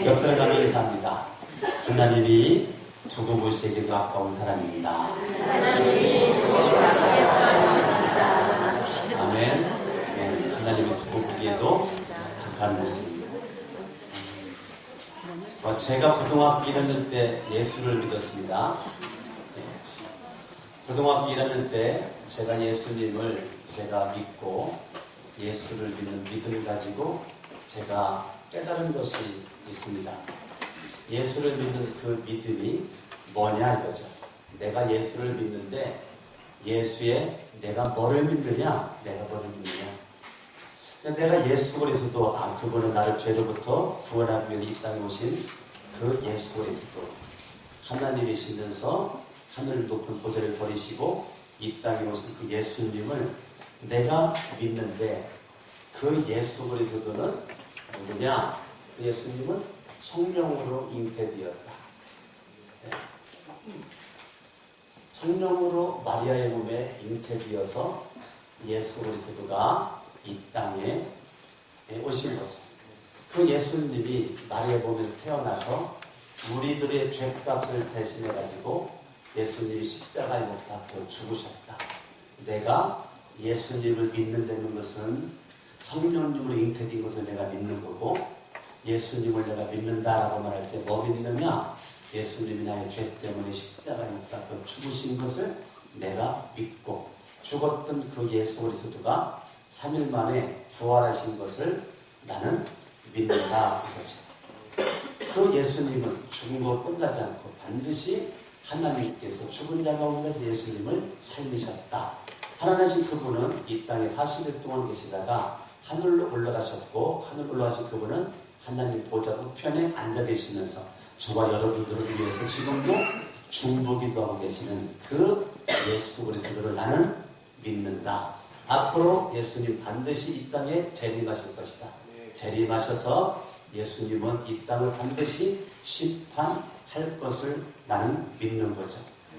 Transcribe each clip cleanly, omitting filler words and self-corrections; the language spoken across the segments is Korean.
옆사람 가면 인사합니다. 하나님이 두고 보시기에도 가까운 사람입니다. 아멘. 네, 하나님이 두고 보기에도 가까운 모습입니다. 제가 고등학교 1학년 때 예수를 믿었습니다. 네. 고등학교 1학년 때 제가 예수님을 제가 믿고 예수를 믿는 믿음을 가지고 제가 깨달은 것이 있습니다. 예수를 믿는 그 믿음이 뭐냐 이거죠. 내가 예수를 믿는데 예수에 내가 뭐를 믿느냐, 내가 뭐를 믿느냐. 내가 예수 그리스도, 그분은 나를 죄로부터 구원하기 위해 이 땅에 오신 그 예수 그리스도, 하나님이시면서 하늘 높은 보좌를 버리시고 이 땅에 오신 그 예수님을 내가 믿는데, 그 예수 그리스도는 누구냐? 그 예수님은 성령으로 잉태되었다. 성령으로 마리아의 몸에 잉태되어서 예수 그리스도가 이 땅에 오신 거죠. 그 예수님이 마리아의 몸에서 태어나서 우리들의 죄값을 대신해 가지고 예수님이 십자가에 못 박혀 죽으셨다. 내가 예수님을 믿는다는 것은 성령님으로 잉태된 것을 내가 믿는 거고, 예수님을 내가 믿는다라고 말할 때 뭐 믿느냐? 예수님이 나의 죄 때문에 십자가에 못 박혀 죽으신 것을 내가 믿고, 죽었던 그 예수 그리스도가 3일 만에 부활하신 것을 나는 믿는다 이거죠. 그 예수님은 죽은 거 끝나지 않고 반드시 하나님께서 죽은 자 가운데서 예수님을 살리셨다. 살아나신 그분은 이 땅에 40일 동안 계시다가 하늘로 올라가셨고, 하늘 올라가신 그분은 하나님 보좌 우편에 앉아 계시면서 저와 여러분들을 위해서 지금도 중보기도 하고 계시는 그 예수 그리스도를 나는 믿는다. 앞으로 예수님 반드시 이 땅에 재림하실 것이다. 재림하셔서 예수님은 이 땅을 반드시 심판할 것을 나는 믿는 거죠.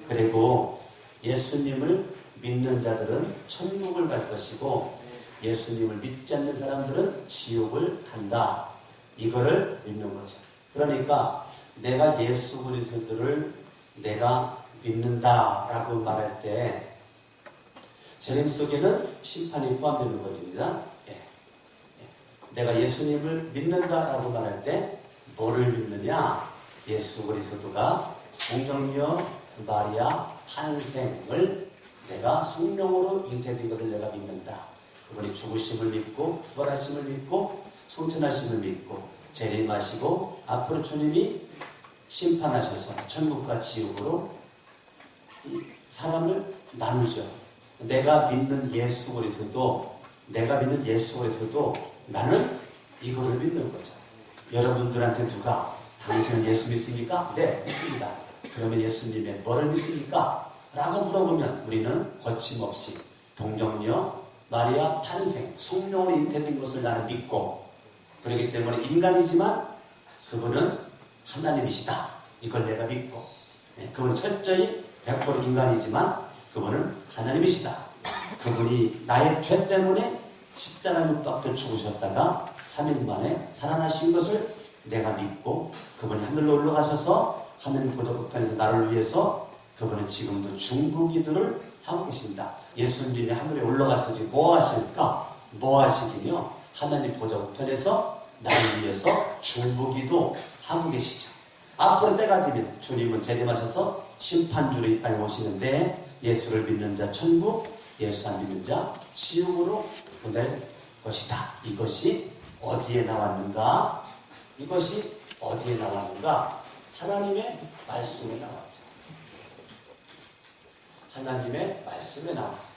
그리고 예수님을 믿는 자들은 천국을 갈 것이고, 예수님을 믿지 않는 사람들은 지옥을 간다. 이거를 믿는 거죠. 그러니까 내가 예수 그리스도를 내가 믿는다라고 말할 때 재림 속에는 심판이 포함되는 것입니다. 내가 예수님을 믿는다라고 말할 때 뭐를 믿느냐? 예수 그리스도가 동정녀 마리아 탄생을 내가 성령으로 잉태된 것을 내가 믿는다. 그분이 죽으심을 믿고 부활하심을 믿고 성천하심을 믿고 재림하시고 앞으로 주님이 심판하셔서 천국과 지옥으로 사람을 나누죠. 내가 믿는 예수 그리스도, 나는 이거를 믿는 거죠. 여러분들한테 누가 당신은 예수 믿습니까? 네, 믿습니다. 그러면 예수님의 뭐를 믿습니까? 라고 물어보면 우리는 거침없이 동정녀 마리아 탄생, 성령으로 잉태된 것을 나는 믿고, 그렇기 때문에 인간이지만 그분은 하나님이시다. 이걸 내가 믿고, 그분은 철저히 100% 인간이지만 그분은 하나님이시다. 그분이 나의 죄 때문에 십자가에 못 박혀 죽으셨다가 3일 만에 살아나신 것을 내가 믿고, 그분이 하늘로 올라가셔서 하늘 보좌 우편에서 나를 위해서 그분은 지금도 중보기도를 하고 계십니다. 예수님이 하늘에 올라가서 지금 뭐 하실까? 뭐 하시긴요? 하나님 보좌 우편에서 나를 위해서 중보기도 하고 계시죠. 앞으로 때가 되면 주님은 재림하셔서 심판주로 이 땅에 오시는데, 예수를 믿는 자 천국, 예수 안 믿는 자 지옥으로 보낼 것이다. 이것이 어디에 나왔는가? 하나님의 말씀에 나왔죠. 하나님의 말씀에 나왔어요.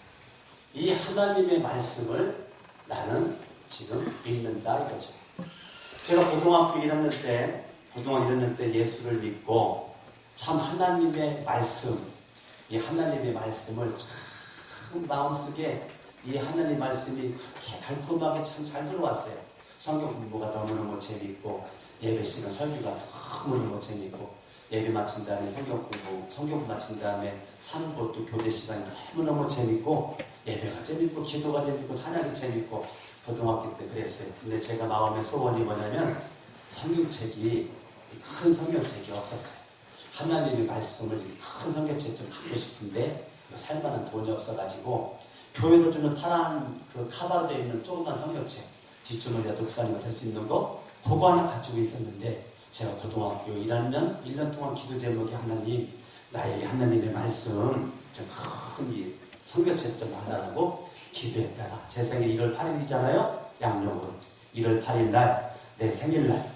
이 하나님의 말씀을 나는 지금 믿는다 이거죠. 제가 고등학교 1학년 때 예수를 믿고 참 하나님의 말씀, 이 하나님의 말씀을 참 마음속에 이 하나님 말씀이 그렇게 달콤하게 참 잘 들어왔어요. 성경 공부가 너무너무 재밌고, 예배 시간 설교가 너무너무 재밌고, 예배 마친 다음에 성경 마친 다음에 산보 또 교제 시간이 너무너무 재밌고, 예배가 재밌고, 기도가 재밌고, 찬양이 재밌고, 고등학교 때 그랬어요. 근데 제가 마음의 소원이 뭐냐면, 성경책이 큰 성경책이 없었어요. 하나님의 말씀을 큰 성경책 좀 갖고 싶은데 살만한 돈이 없어가지고 교회에서 주는 파란 그 카바로 되어 있는 조그만 성경책 뒷주머니에 놓고 다니면 될 수 있는 거 그거 하나 가지고 있었는데 제가 고등학교 1년 동안 기도 제목이 하나님 나에게 하나님의 말씀 좀 큰 성경책 좀 달라고 기도했다가 제 생일 1월 8일이잖아요. 양력으로 1월 8일 날 내 생일날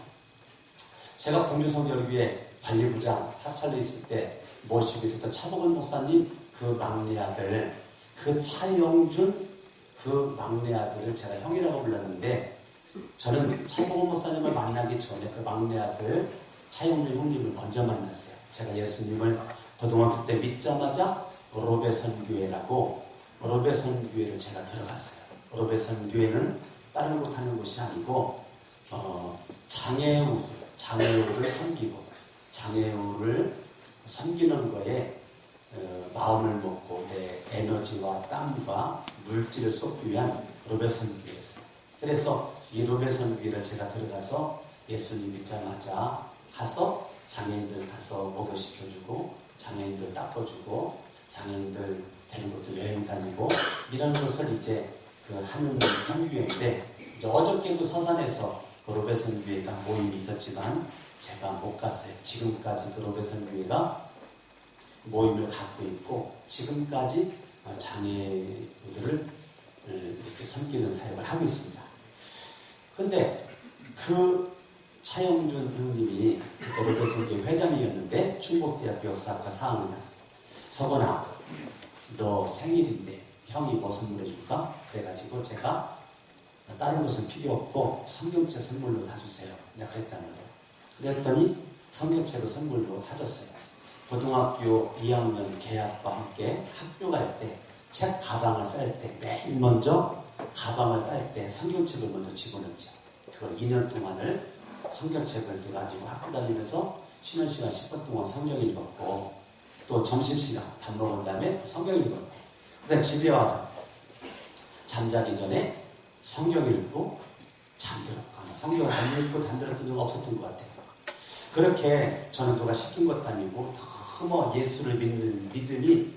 제가 공주성결교회 관리부장 사찰로 있을 때 모시고 있었던 차복은 목사님 그 막내 아들 그 차영준 그 막내 아들을 제가 형이라고 불렀는데 저는 차복은 목사님을 만나기 전에 그 막내 아들 차영준 형님을 먼저 만났어요. 제가 예수님을 고등학교 때 믿자마자 로베선 교회라고 로베선 교회를 제가 들어갔어요. 로베선 교회는 다른 곳 하는 곳이 아니고 장애우를 섬기고 장애우를 섬기는 거에 마음을 먹고 내 에너지와 땀과 물질을 쏟기 위한 로베선 교회였어요. 그래서 이 로베선 교회를 제가 들어가서 예수님 믿자마자 가서 장애인들 가서 목욕시켜주고 장애인들 닦아주고 장애인들 되는 것도 여행 다니고 이런 것을 이제 그 하는 선교회인데 이제 어저께도 서산에서 그 로베선 교회가 모임이 있었지만 제가 못 갔어요. 지금까지 그 로베선 교회가 모임을 갖고 있고 지금까지 장애우들을 이렇게 섬기는 사역을 하고 있습니다. 근데 그 차영준 형님이 그때 로베선 교회 회장이었는데 충북대학교 역사학과 4학년 서건아 너 생일인데 형이 뭐 선물해줄까? 그래가지고 제가 다른 것은 필요 없고 성경책 선물로 사주세요. 내가 그랬단 말이에요. 그랬더니 성경책을 선물로 사줬어요. 고등학교 2학년 개학과 함께 학교 갈 때 책 가방을 쌀 때 맨 먼저 가방을 쌀 때 성경책을 먼저 집어넣죠. 그걸 2년 동안을 성경책을 가지고 학교 다니면서 쉬는 시간 10분 동안 성경 읽었고 또 점심시간 밥 먹은 다음에 성경 읽었고 그다음에 집에 와서 잠자기 전에 성경 읽고 잠들었거나 성경 안 읽고 잠들었던 적 없었던 것 같아요. 그렇게 저는 누가 시킨 것도 아니고 너무 예수를 믿는 믿음이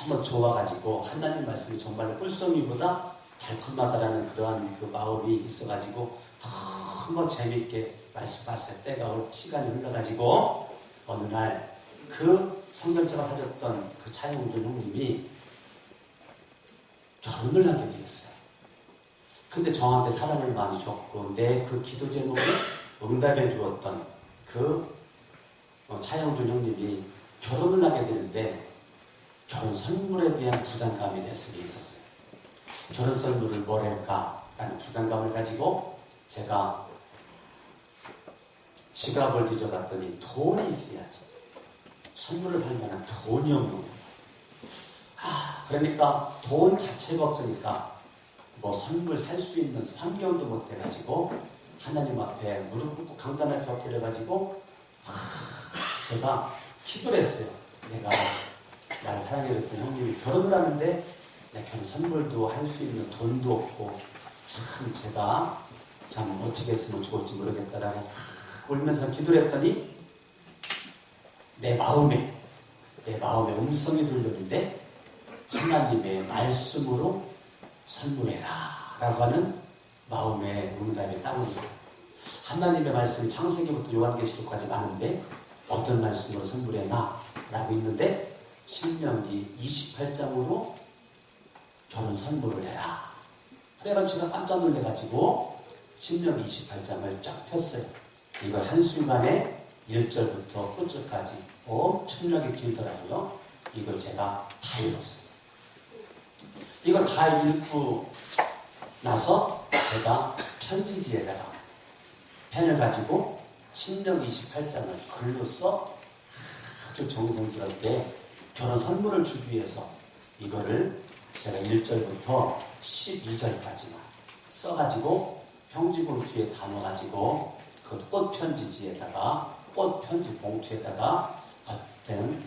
너무 좋아가지고 하나님 말씀이 정말 꿀송이보다 달콤하다라는 그러한 그 마음이 있어가지고 너무 재밌게 말씀하실 때가 시간이 흘러가지고 어느 날 그 성경책을 사줬던 그 차영준 형님이 결혼을 하게 되었어요. 근데 저한테 사랑을 많이 줬고 내 그 기도 제목을 응답해 주었던 그 차영준 형님이 결혼을 하게 되는데 결혼 선물에 대한 부담감이 내 속에 있었어요. 결혼 선물을 뭘 할까라는 부담감을 가지고 제가 지갑을 뒤져봤더니 돈이 있어야지. 선물을 살 만한 돈이 없는 거예요. 그러니까 돈 자체가 없으니까 뭐 선물 살 수 있는 환경도 못 돼가지고 하나님 앞에 무릎 꿇고 강단할 게 엎드려가지고 제가 기도를 했어요. 내가 나를 사랑해줬던 형님이 결혼을 하는데 내 결혼 선물도 할 수 있는 돈도 없고 참 제가 참 어떻게 했으면 좋을지 모르겠다라고 울면서 기도를 했더니 내 마음에 음성이 들렸는데 하나님의 말씀으로 선물해라 라고 하는 마음의 응답이 따르니까 하나님의 말씀이 창세기부터 요한계시록까지 많은데 어떤 말씀으로 선물해나 라고 있는데 신명기 28장으로 결혼 선물을 해라. 그래가지고 제가 깜짝 놀래가지고 신명기 28장을 쫙 폈어요. 이거 한순간에 1절부터 끝절까지 엄청나게 길더라고요. 이걸 제가 다 읽었어요. 이걸 다 읽고 나서 제가 편지지에다가 펜을 가지고 신명기 28장을 글로 써 아주 정성스럽게 결혼 선물을 주기 위해서 이거를 제가 1절부터 12절까지만 써가지고 평지봉투에 담아가지고 그 꽃편지지에다가 꽃편지 봉투에다가 겉은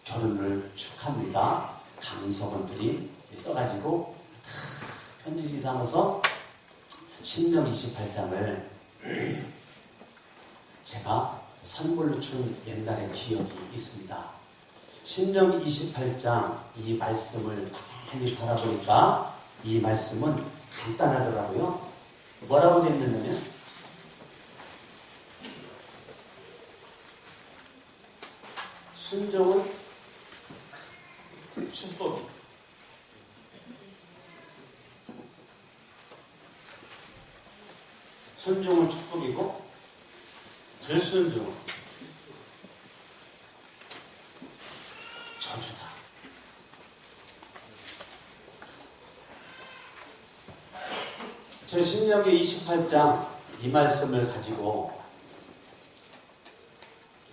결혼을 축하합니다. 강서원들이 써가지고 편지지 담아서 신명 28장을 제가 선물로 준 옛날의 기억이 있습니다. 신명기 28장 이 말씀을 많이 바라보니까 이 말씀은 간단하더라고요. 뭐라고 되어 있느냐면 순종은 축복이 순종은 축복이고 불순종은 저주다. 제 신명기 28장 이 말씀을 가지고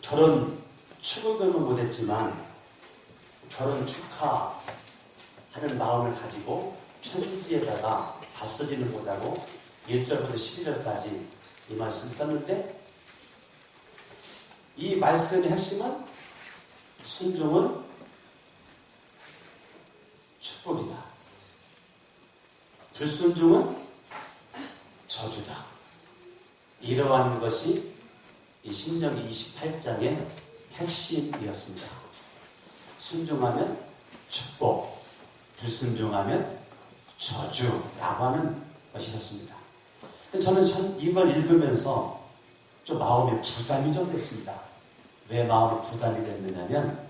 결혼 축의금은 못했지만 결혼 축하하는 마음을 가지고 편지지에다가 다 쓰지는 못하고 1절부터 12절까지 이 말씀 썼는데 이 말씀의 핵심은 순종은 축복이다. 불순종은 저주다. 이러한 것이 이 신명기 28장의 핵심이었습니다. 순종하면 축복, 불순종하면 저주라고 하는 것이 있었습니다. 저는 참 이걸 읽으면서 좀 마음에 부담이 좀 됐습니다. 왜 마음에 부담이 됐느냐면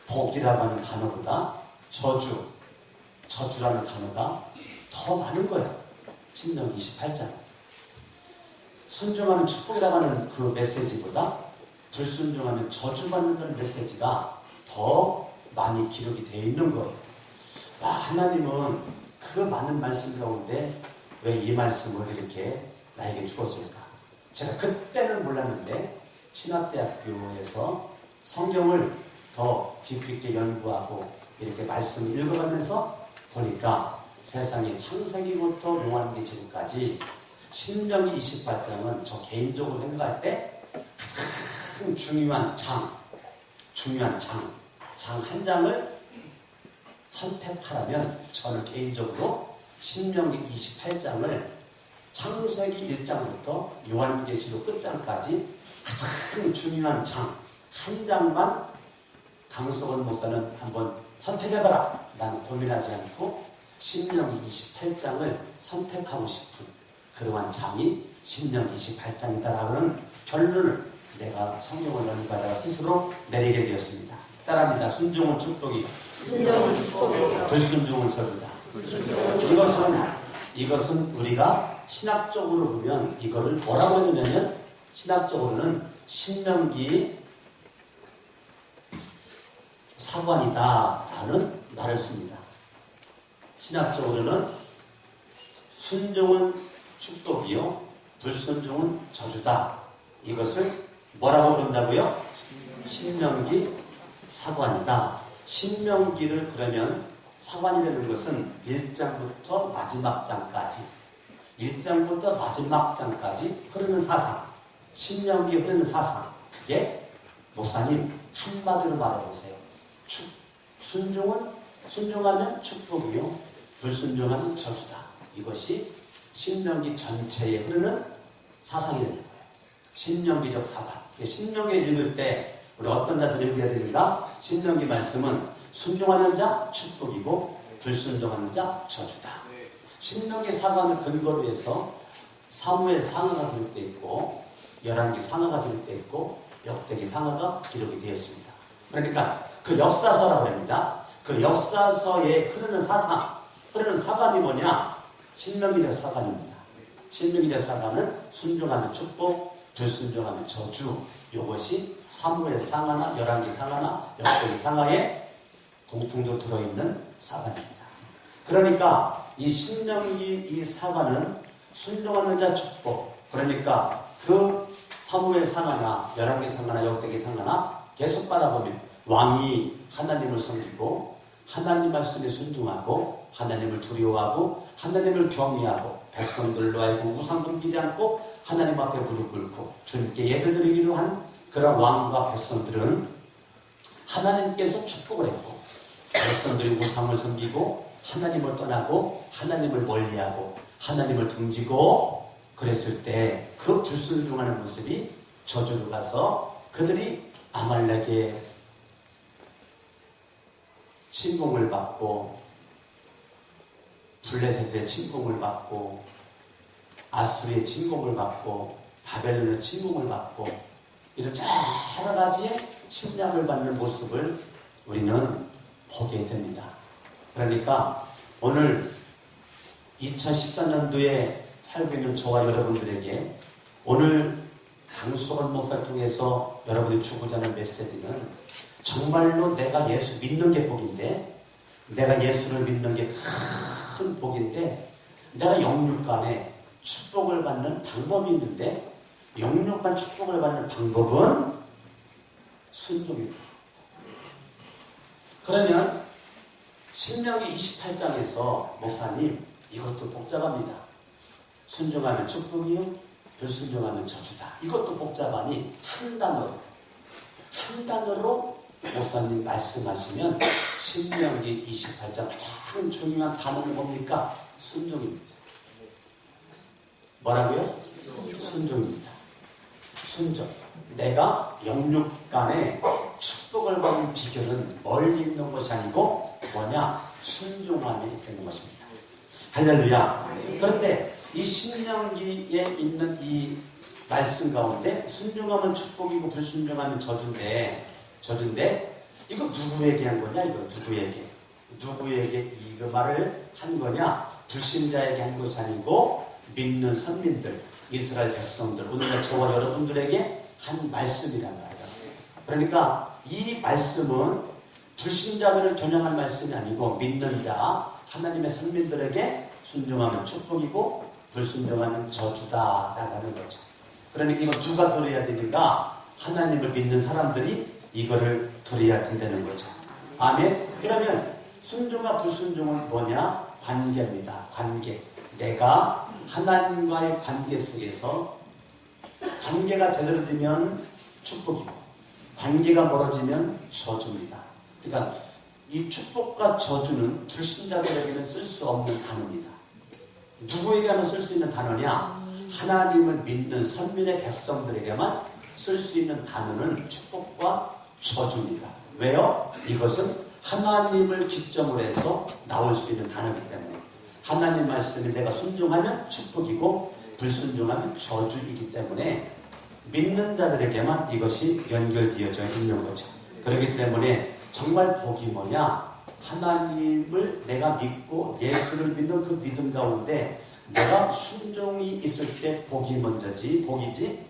복이라고 하는 단어보다 저주라는 단어가 더 많은 거예요. 신명기 28장. 순종하면 축복이라고 하는 그 메시지보다 불순종하면 저주받는다는 메시지가 더 많이 기록이 되어 있는 거예요. 와, 하나님은 그 많은 말씀 가운데 왜 이 말씀을 이렇게 나에게 주었을까? 제가 그때는 몰랐는데 신학대학교에서 성경을 더 깊이 있게 연구하고 이렇게 말씀을 읽어가면서 보니까 세상의 창세기부터 요한계시록까지 신명기 28장은 저 개인적으로 생각할 때 가장 중요한 장 한 장을 선택하라면 저는 개인적으로 신명기 28장을 창세기 1장부터 요한계시록 끝장까지 가장 중요한 장 한 장만 강석원 목사는 한번 선택해봐라. 나는 고민하지 않고 신명기 28장을 선택하고 싶은 그러한 장이 신명기 28장이다라는 결론을 내가 성경을 연구하다가 스스로 내리게 되었습니다. 따라합니다. 순종은 축복이, 불순종은 저주다. 이것은 우리가 신학적으로 보면 이거를 뭐라고 하냐면 신학적으로는 신명기 사관이다라는 말을 씁니다. 신학적으로는 순종은 축복이요 불순종은 저주다. 이것을 뭐라고 부른다고요? 신명기 사관이다. 신명기를 그러면 사관이라는 것은 1장부터 마지막 장까지 1장부터 마지막 장까지 흐르는 사상, 신명기에 흐르는 사상, 그게 목사님 한마디로 말해보세요. 순종하면 축복이요 불순종하면 저주다. 이것이 신명기 전체에 흐르는 사상이 되는 거예요. 신명기적 사관. 신명기 읽을 때 우리 어떤 자세를 읽어야 됩니까? 신명기 말씀은 순종하는 자 축복이고 불순종하는 자 저주다. 신명기 사관을 근거로 해서 사무엘 상하가 기록되어 있고 열왕기 상하가 기록되어 있고 역대기 상하가 기록이 되어 있습니다. 그러니까 그 역사서라고 합니다. 그 역사서에 흐르는 사상, 흐르는 사관이 뭐냐? 신명기적 사관입니다. 신명기적 사관은 순종하면 축복, 불순종하면 저주. 이것이 사무엘 상하나 열왕기 상하나 역대기 상하에 공통적으로 들어있는 사관입니다. 그러니까 이 신명기 이 사관은 순종하는 자 축복. 그러니까 그 사무엘 상하나 열왕기 상하나 역대기 상하나 계속 바라보면 왕이 하나님을 섬기고 하나님 말씀에 순종하고 하나님을 두려워하고 하나님을 경외하고 백성들로 하여금 우상 섬기지 않고 하나님 앞에 무릎 꿇고 주님께 예배드리기로 한 그런 왕과 백성들은 하나님께서 축복을 했고 백성들이 우상을 섬기고 하나님을 떠나고 하나님을 멀리하고 하나님을 등지고 그랬을 때 그 불순종하는 모습이 저주로 가서 그들이 아말렉의 침공을 받고 블레셋의 침공을 받고 아수르의 침공을 받고 바벨론의 침공을 받고 이런 여러 가지의 침략을 받는 모습을 우리는 보게 됩니다. 그러니까 오늘 2014년도에 살고 있는 저와 여러분들에게 오늘 강수건 목사를 통해서 여러분이 주고자 하는 메시지는 정말로 내가 예수 믿는 게 복인데, 내가 예수를 믿는 게 큰 복인데, 내가 영육간에 축복을 받는 방법이 있는데, 영육간 축복을 받는 방법은 순종입니다. 그러면 신명기 28장에서 목사님 이것도 복잡합니다. 순종하면 축복이요, 불순종하면 저주다. 이것도 복잡하니 한 단어로 목사님 말씀하시면 신명기 28장 가장 중요한 단어는 뭡니까? 순종입니다. 뭐라고요? 순종입니다. 순종. 내가 영육간에 축복을 받는 비결은 멀리 있는 것이 아니고 뭐냐? 순종함에 있는 것입니다. 할렐루야. 그런데 이 신명기에 있는 이 말씀 가운데 순종하면 축복이고 불순종하면 저주인데 이거 누구에게 한 거냐? 이거 누구에게 이 말을 한 거냐? 불신자에게 한 것이 아니고 믿는 선민들, 이스라엘 백성들, 오늘날 저와 여러분들에게 한 말씀이란 말이에요. 그러니까 이 말씀은 불신자들을 겨냥한 말씀이 아니고 믿는 자, 하나님의 선민들에게 순종하면 축복이고 불순종하는 저주다라고 하는 거죠. 그러니까 이거 누가 들어야 되는가? 하나님을 믿는 사람들이 이거를 들어야 된다는 거죠. 아멘. 그러면 순종과 불순종은 뭐냐? 관계입니다. 관계. 내가 하나님과의 관계 속에서 관계가 제대로 되면 축복이고 관계가 멀어지면 저주입니다. 그러니까 이 축복과 저주는 불신자들에게는 쓸 수 없는 단어입니다. 누구에게만 쓸 수 있는 단어냐? 하나님을 믿는 선민의 백성들에게만 쓸 수 있는 단어는 축복과 저주입니다. 왜요? 이것은 하나님을 기점으로 해서 나올 수 있는 단어이기 때문에 하나님 말씀에 내가 순종하면 축복이고 불순종하면 저주이기 때문에 믿는 자들에게만 이것이 연결되어져 있는 거죠. 그렇기 때문에 정말 복이 뭐냐? 하나님을 내가 믿고 예수를 믿는 그 믿음 가운데 내가 순종이 있을 때 복이 먼저지, 복이지,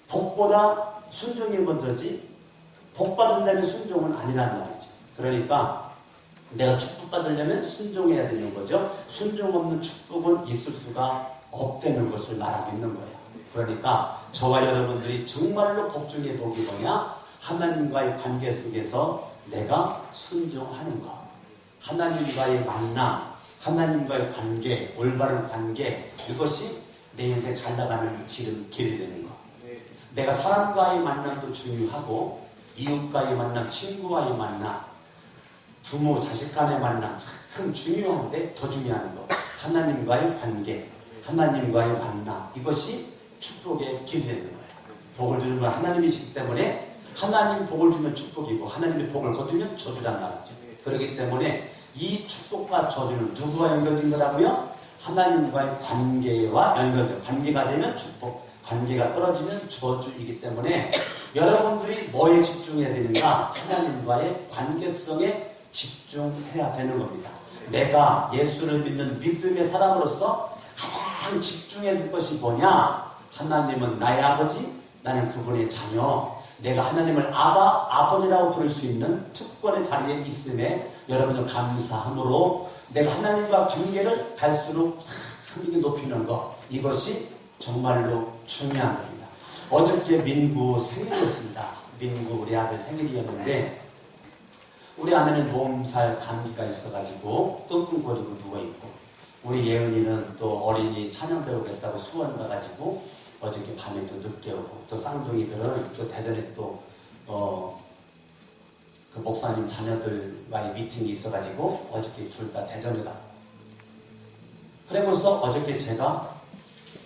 복보다 순종이 먼저지, 복 받는다면 순종은 아니란 말이죠. 그러니까 내가 축복받으려면 순종해야 되는 거죠. 순종 없는 축복은 있을 수가 없다는 것을 말하고 있는 거예요. 그러니까 저와 여러분들이 정말로 복 중에 복이 뭐냐? 하나님과의 관계 속에서 내가 순종하는 것. 하나님과의 만남, 하나님과의 관계, 올바른 관계, 이것이 내 인생 잘 나가는 길이 되는 것. 내가 사람과의 만남도 중요하고 이웃과의 만남, 친구와의 만남, 부모, 자식 간의 만남 참 중요한데 더 중요한 것. 하나님과의 관계, 하나님과의 만남, 이것이 축복의 길이 되는 거예요. 복을 주는 건 하나님이시기 때문에 하나님 복을 주면 축복이고 하나님의 복을 거두면 저주란 말이죠. 그렇기 때문에 이 축복과 저주는 누구와 연결된 거라고요? 하나님과의 관계와 연결된, 관계가 되면 축복, 관계가 떨어지면 저주이기 때문에 여러분들이 뭐에 집중해야 되는가? 하나님과의 관계성에 집중해야 되는 겁니다. 내가 예수를 믿는 믿음의 사람으로서 가장 집중해야 될 것이 뭐냐? 하나님은 나의 아버지, 나는 그분의 자녀. 내가 하나님을 아버지라고 부를 수 있는 특권의 자리에 있음에 여러분은 감사함으로 내가 하나님과 관계를 갈수록 참 높이는 것, 이것이 정말로 중요한 겁니다. 어저께 민구 생일이었습니다. 민구 우리 아들 생일이었는데 우리 아내는 몸살 감기가 있어가지고 끙끙거리고 누워있고 우리 예은이는 또 어린이 찬양 배우겠다고 수원 가가지고 어저께 밤에 또 늦게 오고 또 쌍둥이들은 또 대전에 또 그 목사님 자녀들과의 미팅이 있어가지고 어저께 둘 다 대전에 가고 그래서 어저께 제가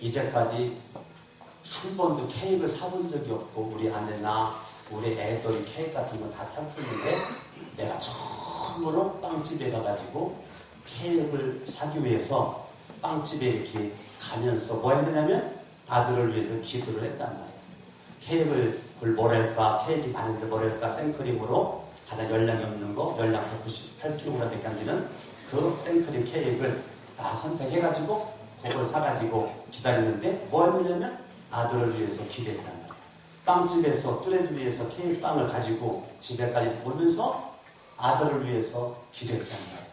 이제까지 한 번도 케이크를 사본 적이 없고 우리 아내나 우리 애들이 케이크 같은 건 다 샀었는데 내가 처음으로 빵집에 가가지고 케이크를 사기 위해서 빵집에 이렇게 가면서 뭐 했느냐면 아들을 위해서 기도를 했단 말이에요. 케이크를 뭐랄까 케이크 많은데 뭐랄까 생크림으로 가장 열량이 없는 거 열량 198kg밖에 안 되는 그 생크림 케이크를 다 선택해가지고 그걸 사가지고 기다리는데 뭐 했느냐면 아들을 위해서 기도했단 말이에요. 빵집에서 뚜레드 위해서 케이크 빵을 가지고 집에까지 오면서 아들을 위해서 기도했단 말이에요.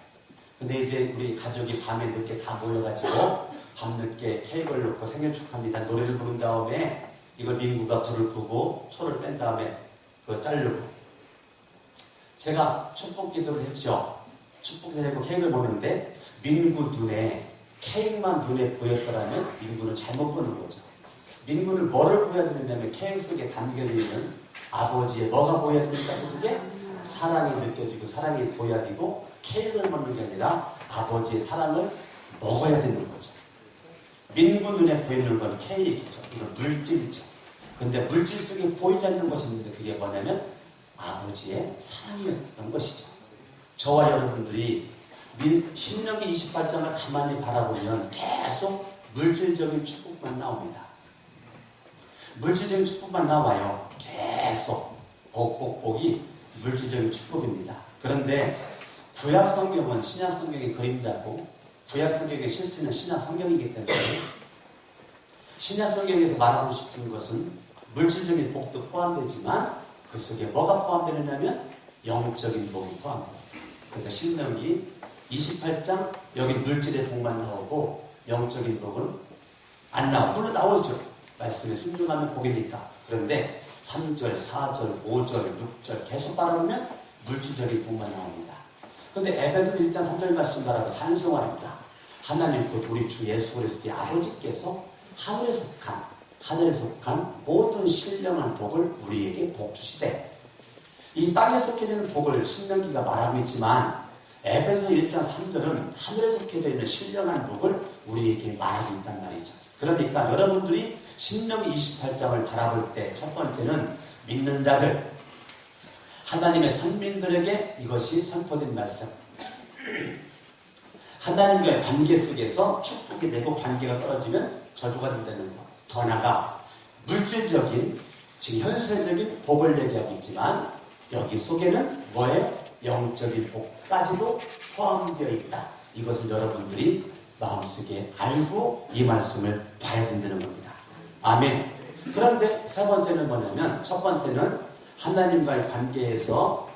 근데 이제 우리 가족이 밤에 늦게 다 모여가지고 밤늦게 케이크를 넣고 생일 축하합니다 노래를 부른 다음에 이걸 민구가 불을 끄고 초를 뺀 다음에 그거 자르고 제가 축복 기도를 했죠. 축복 기도를 하고 케이크를 먹는데 민구 눈에 케이크만 눈에 보였더라면 민구는 잘못 보는 거죠. 민구는 뭐를 보여야 되느냐면 케이크 속에 담겨있는 아버지의 뭐가 보여야 됩니까? 그 속에 사랑이 느껴지고 사랑이 보여야 되고 케이크를 먹는 게 아니라 아버지의 사랑을 먹어야 되는 거죠. 민구 눈에 보이는 건 케이크죠. 이건 물질이죠. 근데 물질 속에 보이지 않는 것이 있는데 그게 뭐냐면 아버지의 사랑이었던 것이죠. 저와 여러분들이 신명기 28장을 가만히 바라보면 계속 물질적인 축복만 나옵니다. 물질적인 축복만 나와요. 계속 복이 물질적인 축복입니다. 그런데 구약 성경은 신약 성경의 그림자고 구약 성경의 실체는 신약 성경이기 때문에 신약 성경에서 말하고 싶은 것은 물질적인 복도 포함되지만 그 속에 뭐가 포함되느냐면 영적인 복이 포함됩니다. 그래서 신명기 28장 여기 물질의 복만 나오고 영적인 복은 안 나오고 물론 나오죠. 말씀에 순종하면 복이니까. 그런데 3절, 4절, 5절, 6절 계속 바라보면 물질적인 복만 나옵니다. 그런데 에베소 1장 3절 말씀 바라고 찬송합니다. 하나님 그 우리 주 예수 그리스도의 아버지께서 하늘에 속한 모든 신령한 복을 우리에게 복 주시되 이 땅에 속해 있는 복을 신명기가 말하고 있지만 에베소 1장 3절은 하늘에 속해져 있는 신령한 복을 우리에게 말하고 있단 말이죠. 그러니까 여러분들이 신명기 28장을 바라볼 때 첫 번째는 믿는 자들 하나님의 선민들에게 이것이 선포된 말씀. 하나님과의 관계 속에서 축복이 되고 관계가 떨어지면 저주가 된다는 것. 더 나아가 물질적인 지금 현실적인 복을 얘기하고 있지만 여기 속에는 뭐예요? 영적인 복까지도 포함되어 있다. 이것을 여러분들이 마음속에 알고 이 말씀을 봐야 된다는 겁니다. 아멘. 그런데 세 번째는 뭐냐면 첫 번째는 하나님과의 관계에서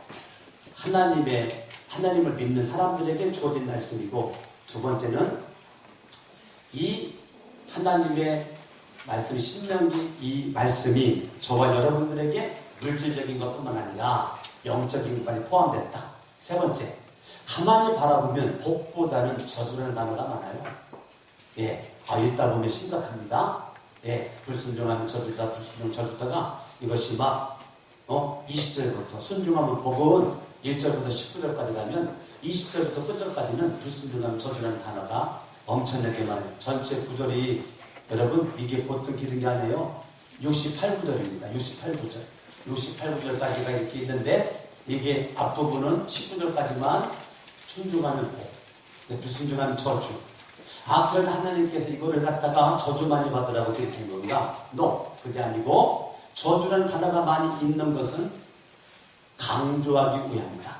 하나님을 믿는 사람들에게 주어진 말씀이고 두 번째는 이 하나님의 말씀 신명기 이 말씀이 저와 여러분들에게 물질적인 것뿐만 아니라 영적인 것까지 포함됐다. 세 번째, 가만히 바라보면 복보다는 저주라는 단어가 많아요. 예, 읽다 보면 심각합니다. 예, 불순종하면 저주다, 불순종 저주다가 이것이 막 20절부터 순종하면 복은 1절부터 19절까지 가면 20절부터 끝절까지는 불순종하면 저주라는 단어가 엄청나게 많아요. 전체 구절이 여러분 이게 보통 기른 게 아니에요. 68구절입니다. 68구절. 68구절까지가 이렇게 있는데 이게 앞부분은 19절까지만 순종하면 복, 불순종하면 저주. 그런데 하나님께서 이거를 갖다가 저주 많이 받으라고 이렇게 된 건가? 그게 아니고 저주라는 단어가 많이 있는 것은 강조하기 위함이다.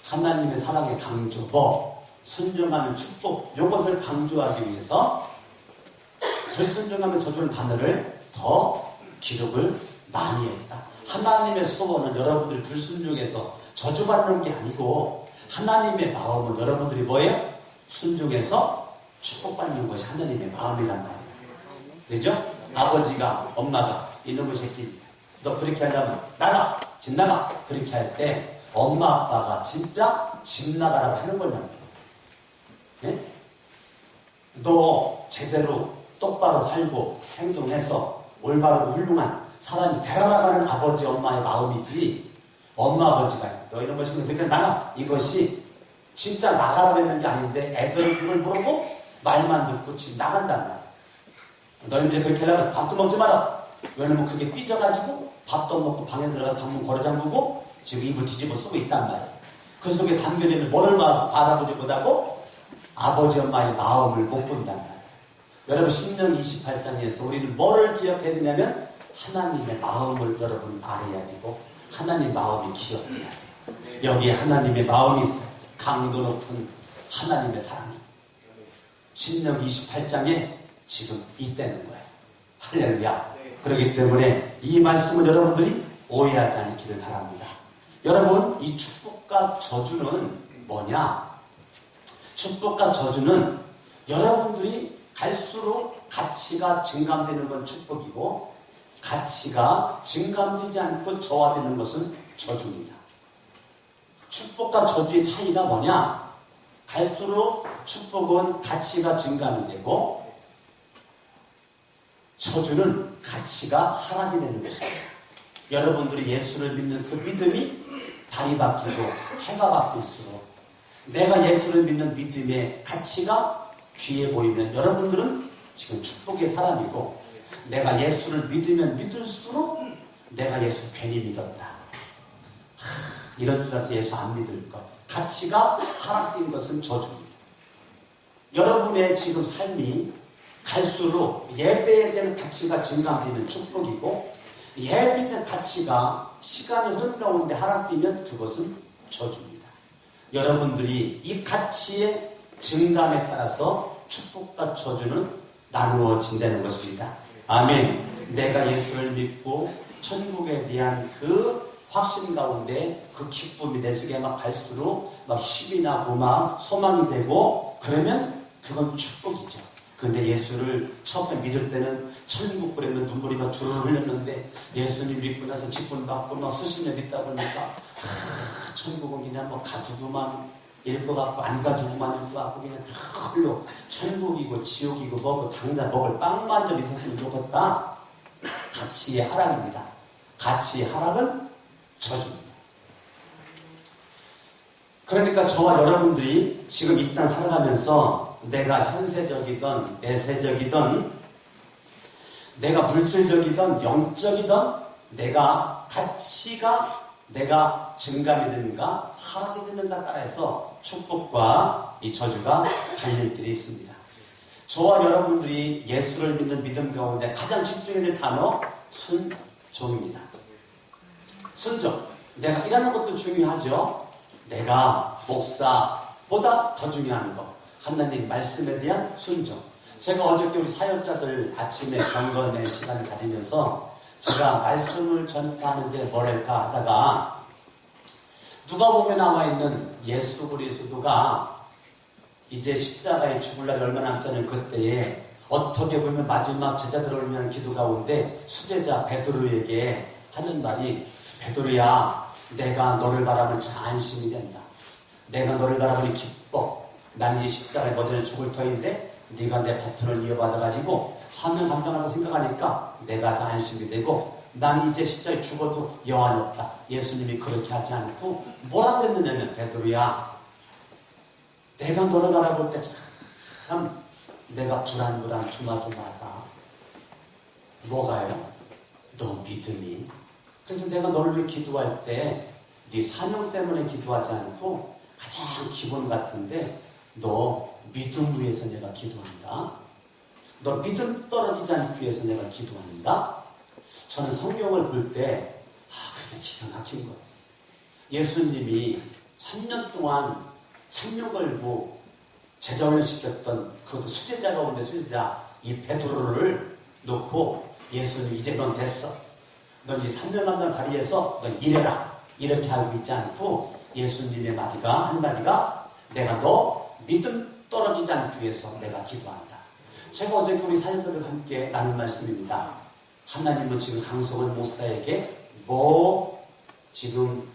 하나님의 사랑의 강조, 순종하면 축복, 이것을 강조하기 위해서 불순종하면 저주라는 단어를 더 기록을 많이 했다. 하나님의 소원은 여러분들이 불순종해서 저주받는 게 아니고 하나님의 마음은 여러분들이 뭐예요? 순종해서 축복받는 것이 하나님의 마음이란 말이에요. 그죠? 아버지가 엄마가 이놈의 새끼 너 그렇게 하려면 나가 집 나가 그렇게 할 때 엄마 아빠가 진짜 집 나가라고 하는 거냐고요. 네? 너 제대로 똑바로 살고 행동해서 올바르고 훌륭한 사람이 되라라가는 아버지 엄마의 마음이지 엄마 아버지가 너 이런 것이 그렇게 나가 이것이 진짜 나가라고 했는 게 아닌데 애들은 그걸 모르고 말만 듣고 집 나간단 말이야. 너희들 그렇게 하려면 밥도 먹지 마라. 왜냐면 그게 삐져가지고 밥도 먹고 방에 들어가 방문 걸어 잠그고 지금 이불 뒤집어 쓰고 있단 말이에요. 그 속에 담겨지는 뭐를 바라보지 못하고 아버지 엄마의 마음을 못 본단 말이에요. 여러분 신명 28장에서 우리는 뭐를 기억해야 되냐면 하나님의 마음을 여러분 알아야 되고 하나님 마음이 기억돼야 돼요. 여기에 하나님의 마음이 있어요. 강도 높은 하나님의 사랑이 신명 28장에 지금 있다는 거예요. 할렐루야. 그렇기 때문에 이 말씀을 여러분들이 오해하지 않기를 바랍니다. 여러분 이 축복과 저주는 뭐냐? 축복과 저주는 여러분들이 갈수록 가치가 증감되는 건 축복이고 가치가 증감되지 않고 저하되는 것은 저주입니다. 축복과 저주의 차이가 뭐냐? 갈수록 축복은 가치가 증감이 되고 저주는 가치가 하락이 되는 것입니다. 여러분들이 예수를 믿는 그 믿음이 달이 바뀌고 해가 바뀔수록 내가 예수를 믿는 믿음의 가치가 귀해 보이면 여러분들은 지금 축복의 사람이고 내가 예수를 믿으면 믿을수록 내가 예수 괜히 믿었다. 이런 줄 알아서 예수 안 믿을 것. 가치가 하락된 것은 저주입니다. 여러분의 지금 삶이 갈수록 예배에 대한 가치가 증감되는 축복이고 예배에 대한 가치가 시간이 흐른 가운데 하락되면 그것은 저주입니다. 여러분들이 이 가치의 증감에 따라서 축복과 저주는 나누어진다는 것입니다. 아멘. 내가 예수를 믿고 천국에 대한 그 확신 가운데 그 기쁨이 내 속에 막 갈수록 막 힘이 나고 막 소망이 되고 그러면 그건 축복이죠. 근데 예수를 처음에 믿을 때는 천국 그러면 눈물이 막 주르르 흘렸는데 예수님 믿고 나서 직분 받고 막 수십 년 믿다 보니까 천국은 그냥 뭐 가두고만 일 것 같고 안 가두고만 일 것 같고 그냥 흘러 천국이고 지옥이고 뭐고 당장 먹을 빵만 좀 있었으면 좋겠다. 가치의 하락입니다. 가치의 하락은 저주입니다. 그러니까 저와 여러분들이 지금 이 땅 살아가면서 내가 현세적이든 내세적이든 내가 물질적이든 영적이든 내가 가치가 내가 증감이 되는가 하락이 되는가 따라서 축복과 이 저주가 갈림길이 있습니다. 저와 여러분들이 예수를 믿는 믿음 가운데 가장 집중해야 될 단어 순종입니다. 순종. 내가 일하는 것도 중요하죠. 내가 목사보다 더 중요한 것. 하나님 말씀에 대한 순종. 제가 어저께 우리 사역자들 아침에 경건의 시간을 가지면서 제가 말씀을 전파하는데 뭐랄까 하다가 누가복음에 나와 있는 예수 그리스도가 이제 십자가에 죽을 날이 얼마 남지 않은 그때에 어떻게 보면 마지막 제자들을 위한 기도 가운데 수제자 베드로에게 하는 말이 베드로야 내가 너를 바라보니 참 안심이 된다. 내가 너를 바라보니 기뻐. 나는 이 십자가에 머지를 죽을 터인데 네가 내 바톤을 이어받아가지고 사명 감당하고 생각하니까 내가 더 안심이 되고 난 이제 십자가에 죽어도 여한이 없다. 예수님이 그렇게 하지 않고 뭐라고 했느냐면 베드로야 내가 너를 바라볼 때 참 내가 불안불안 조마조마하다. 뭐가요? 너 믿음이. 그래서 내가 너를 위해 기도할 때 네 사명 때문에 기도하지 않고 가장 기본 같은데 너 믿음 위해서 내가 기도한다. 너 믿음 떨어지지 않기 위해서 내가 기도한다. 저는 성경을 볼 때 그게 기가 막힌 거예요. 예수님이 3년 동안 3년 걸고 제자훈련 시켰던 그것도 수제자 가운데 수제자 이 베드로를 놓고 예수님 이제 넌 됐어. 넌 이 3년 감당 자리에서 넌 일해라. 이렇게 하고 있지 않고 예수님의 한마디가 내가 너 믿음 떨어지지 않기 위해서 내가 기도한다. 제가 어저께 우리 사역자들과 함께 나눈 말씀입니다. 하나님은 지금 강성원 목사에게 뭐 지금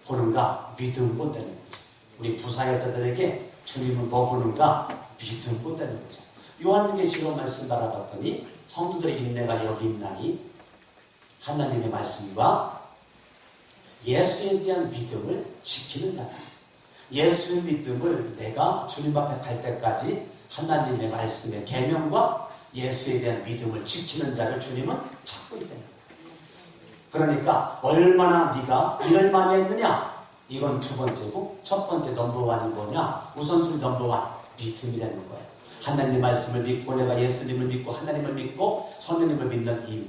보는가? 믿음 본다는 거죠. 우리 부사역자들에게 주님은 뭐 보는가? 믿음 본다는 거죠. 요한계시록 말씀 바라봤더니 성도들의 인내가 여기 있나니 하나님의 말씀과 예수에 대한 믿음을 지키는 자다. 예수의 믿음을 내가 주님 앞에 갈 때까지 하나님의 말씀의 계명과 예수에 대한 믿음을 지키는 자를 주님은 찾고 있다는 거예요. 그러니까 얼마나 네가 일을 많이 했느냐, 이건 두 번째고, 첫 번째 넘버원이 뭐냐, 우선순위 넘버원 믿음이라는 거예요. 하나님 말씀을 믿고 내가 예수님을 믿고 하나님을 믿고 성령님을 믿는 이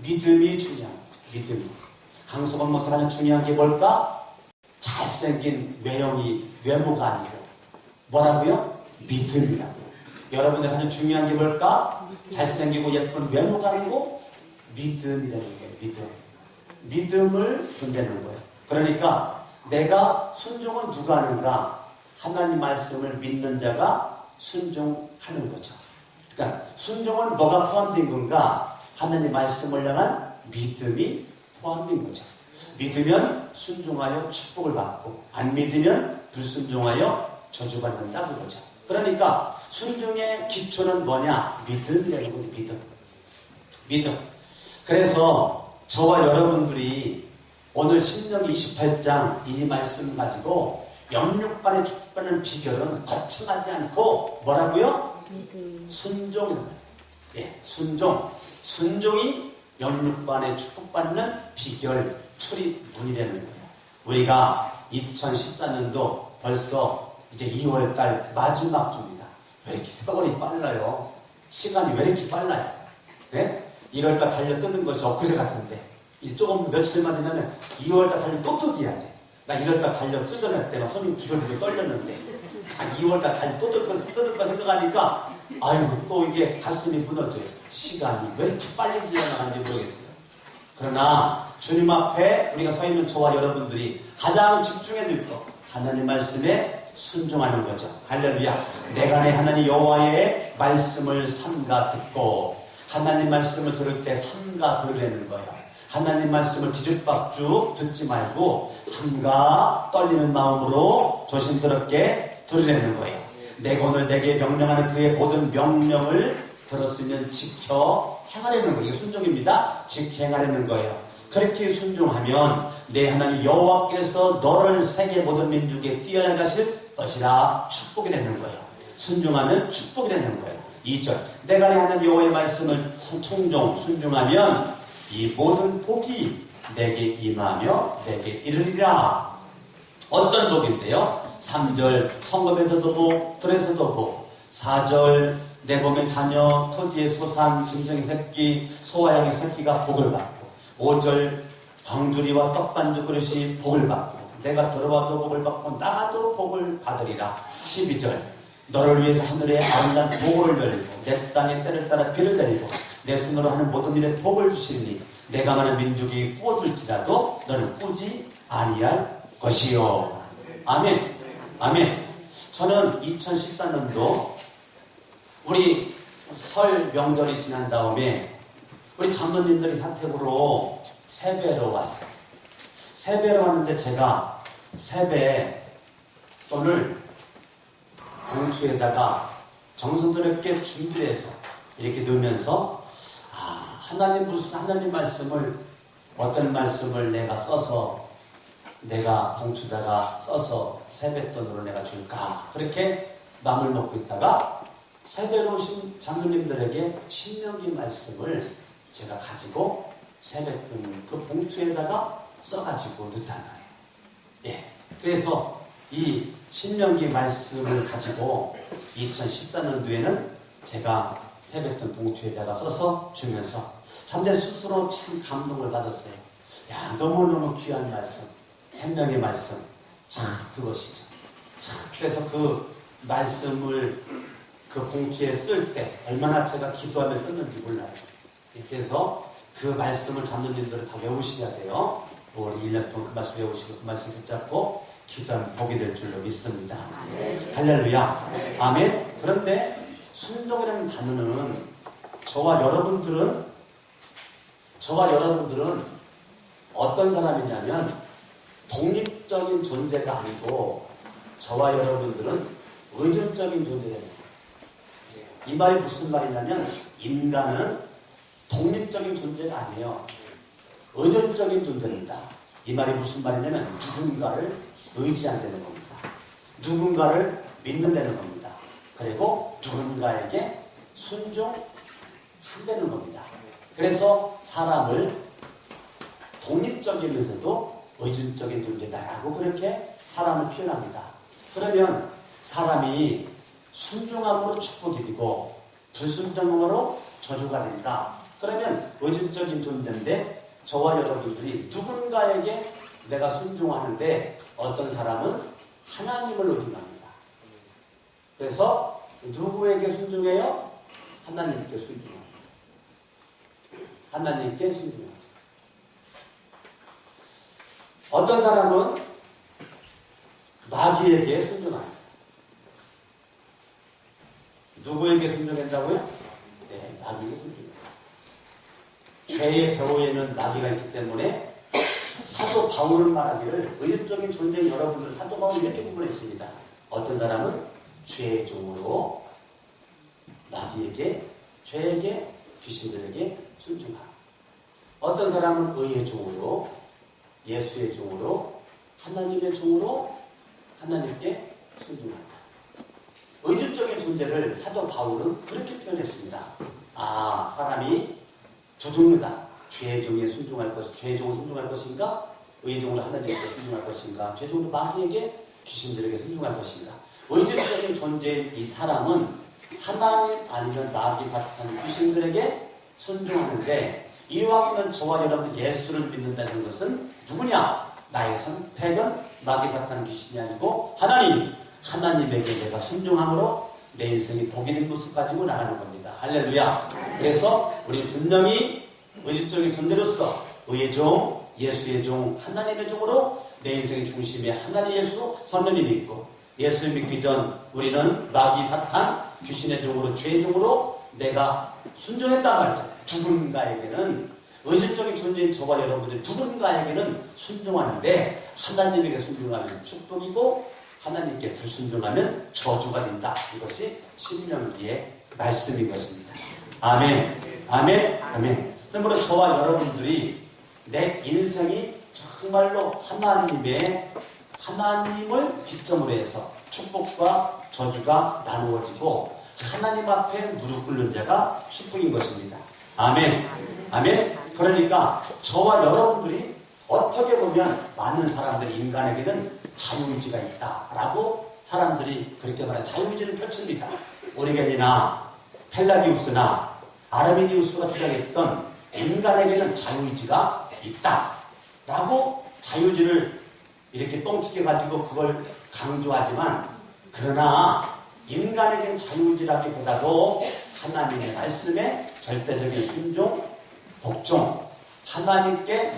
믿음이 중요한 거죠. 믿음이. 강수건 목사는 중요한 게 뭘까? 잘생긴 외모가 아니고 뭐라고요? 믿음이라고. 여러분들 가장 중요한 게 뭘까? 잘생기고 예쁜 외모가 아니고 믿음이라는 거예요. 믿음을 본다는 거예요. 그러니까 내가 순종은 누가 하는가? 하나님 말씀을 믿는 자가 순종하는 거죠. 그러니까 순종은 뭐가 포함된 건가? 하나님 말씀을 향한 믿음이 포함된 거죠. 믿으면 순종하여 축복을 받고 안 믿으면 불순종하여 저주받는다 그거죠. 그러니까 순종의 기초는 뭐냐? 믿음이라는 거예요. 믿음. 그래서 저와 여러분들이 오늘 신명기 28장 이 말씀 가지고 영육간의 축복받는 비결은 거창하지 않고 뭐라고요? 순종이라는 거예요. 예, 순종이 영육간의 축복받는 비결 출입문이라는 거예요. 우리가 2014년도 벌써 이제 2월달 마지막 주입니다. 왜 이렇게 세월이 빨라요? 시간이 왜 이렇게 빨라요? 네? 1월달 달려 뜯은 것이 엊그제 같은데 이제 조금 며칠만 지나면 2월달 달려 또 뜯어야 돼. 나 1월달 달려 뜯어낼 때만 손이 부들부들 떨렸는데 2월달 달려 또 뜯을 거 생각하니까 아유 또 이게 가슴이 무너져요. 시간이 왜 이렇게 빨리 지나가는지 모르겠어요. 그러나 주님 앞에 우리가 서 있는 저와 여러분들이 가장 집중해야 될 것, 하나님 말씀에 순종하는 거죠. 할렐루야. 내가 내 하나님 여호와의 말씀을 삼가 듣고 하나님 말씀을 들을 때 삼가 들으라는 거예요. 하나님 말씀을 뒤죽박죽 듣지 말고 삼가 떨리는 마음으로 조심스럽게 들으라는 거예요. 내가 오늘 내게 명령하는 그의 모든 명령을 들었으면 지켜 행하려는 거예요. 이게 순종입니다. 지켜 행하려는 거예요. 그렇게 순종하면 내 하나님 여호와께서 너를 세계 모든 민족에 뛰어나게 하실 것이라 축복이라는 거예요. 순종하면 축복이라는 거예요. 2절 내가 내 하나님 여호와의 말씀을 순종하면 이 모든 복이 내게 임하며 내게 이르리라. 어떤 복인데요? 3절 성읍에서도 복, 들에서도 복. 4절 내 몸의 자녀, 토지의 소산, 짐승의 새끼, 소와 양의 새끼가 복을 받고 5절 광주리와 떡반죽 그릇이 복을 받고 내가 들어와도 복을 받고 나가도 복을 받으리라. 12절 너를 위해서 하늘에 아름다운 보고를 열리고 내 땅에 때를 따라 비를 내리고 내 손으로 하는 모든 일에 복을 주시니 내가 많은 민족이 꾸어들지라도 너는 꾸지 아니할 것이요. 아멘. 아멘. 저는 2014년도 우리 설 명절이 지난 다음에 우리 장로님들이 사택으로 세배로 왔어요. 세배로 왔는데 제가 세배 돈을 봉투에다가 정성스럽게 준비를 해서 이렇게 넣으면서 하나님 말씀을 어떤 말씀을 내가 써서 내가 봉투에다가 써서 세뱃돈으로 내가 줄까 그렇게 마음을 먹고 있다가 세배로 오신 장로님들에게 신명기 말씀을 제가 가지고 세뱃돈 그 봉투에다가 써가지고 넣었단 말이에요. 예. 그래서 이 신명기 말씀을 가지고 2014년도에는 제가 세뱃돈 봉투에다가 써서 주면서 참내 스스로 참 감동을 받았어요. 야, 너무너무 귀한 말씀, 생명의 말씀. 참 그것이죠. 참 그래서 그 말씀을 그 봉투에 쓸 때 얼마나 제가 기도하며 썼는지 몰라요. 그래서 그 말씀을 장로님들은 다 외우셔야 돼요. 올 1년 동안 그 말씀 외우시고 그 말씀 붙잡고 기도하면 복이 될 줄로 믿습니다. 할렐루야. 아멘. 그런데 순종이라는 단어는 저와 여러분들은 어떤 사람이냐면 독립적인 존재가 아니고 저와 여러분들은 의존적인 존재예요. 이 말이 무슨 말이냐면 인간은 독립적인 존재가 아니에요. 의존적인 존재입니다. 이 말이 무슨 말이냐면 누군가를 의지한다는 겁니다. 누군가를 믿는다는 겁니다. 그리고 누군가에게 순종한다는 겁니다. 그래서 사람을 독립적이면서도 의존적인 존재다라고 그렇게 사람을 표현합니다. 그러면 사람이 순종함으로 축복이 되고 불순종함으로 저주가 된다. 그러면 의존적인 존재인데 저와 여러분들이 누군가에게 내가 순종하는데 어떤 사람은 하나님을 의존합니다. 그래서 누구에게 순종해요? 하나님께 순종합니다. 하나님께 순종합니다. 어떤 사람은 마귀에게 순종합니다. 누구에게 순종한다고요? 네, 마귀에게 순종합니다. 죄의 배후에는 마귀가 있기 때문에 사도 바울은 말하기를 의존적인 존재인 여러분들 사도 바울이 이렇게 구분했습니다. 어떤 사람은 죄의 종으로 마귀에게, 죄에게, 귀신들에게 순종하고 어떤 사람은 의의 종으로, 예수의 종으로, 하나님의 종으로 하나님께 순종한다. 의존적인 존재를 사도 바울은 그렇게 표현했습니다. 아, 사람이 두 종류다. 죄의 종에 순종할 것, 죄의 종을 순종할 것인가? 의의 종으로 하나님께 순종할 것인가? 죄의 종으로 마귀에게, 귀신들에게 순종할 것인가? 의존적인 존재인 이 사람은 하나님 아니면 마귀, 사탄, 귀신들에게 순종하는데 이왕이면 저와 여러분 예수를 믿는다는 것은 누구냐? 나의 선택은 마귀, 사탄, 귀신이 아니고 하나님, 하나님에게 내가 순종함으로 내 인생이 복이 된 모습 가지고 나가는 겁니다. 할렐루야. 그래서 우리 분명히 의존적인 존재로서 의의 종, 예수의 종, 하나님의 종으로 내 인생의 중심에 하나님 예수, 성령님이 있고 예수를 믿기 전 우리는 마귀, 사탄, 귀신의 종으로, 죄의 종으로 내가 순종했단 말이죠. 누군가에게는 의존적인 존재인 저와 여러분들 누군가에게는 순종하는데 하나님에게 순종하면 축복이고 하나님께 불순종하면 저주가 된다. 이것이 신명기의 말씀인 것입니다. 아멘. 아멘. 아멘. 그러므로 저와 여러분들이 내 인생이 정말로 하나님을 기점으로 해서 축복과 저주가 나누어지고 하나님 앞에 무릎 꿇는 자가 축복인 것입니다. 아멘. 아멘. 그러니까 저와 여러분들이 어떻게 보면 많은 사람들이 인간에게는 자유의지가 있다라고 사람들이 그렇게 말하는 자유의지를 펼칩니다. 오리겐이나 펠라기우스나 아르미니우스가 주장했던 인간에게는 자유의지가 있다라고 자유의지를 이렇게 뻥튀겨 가지고 그걸 강조하지만 그러나 인간에게는 자유의지라기보다도 하나님의 말씀에 절대적인 순종, 복종, 하나님께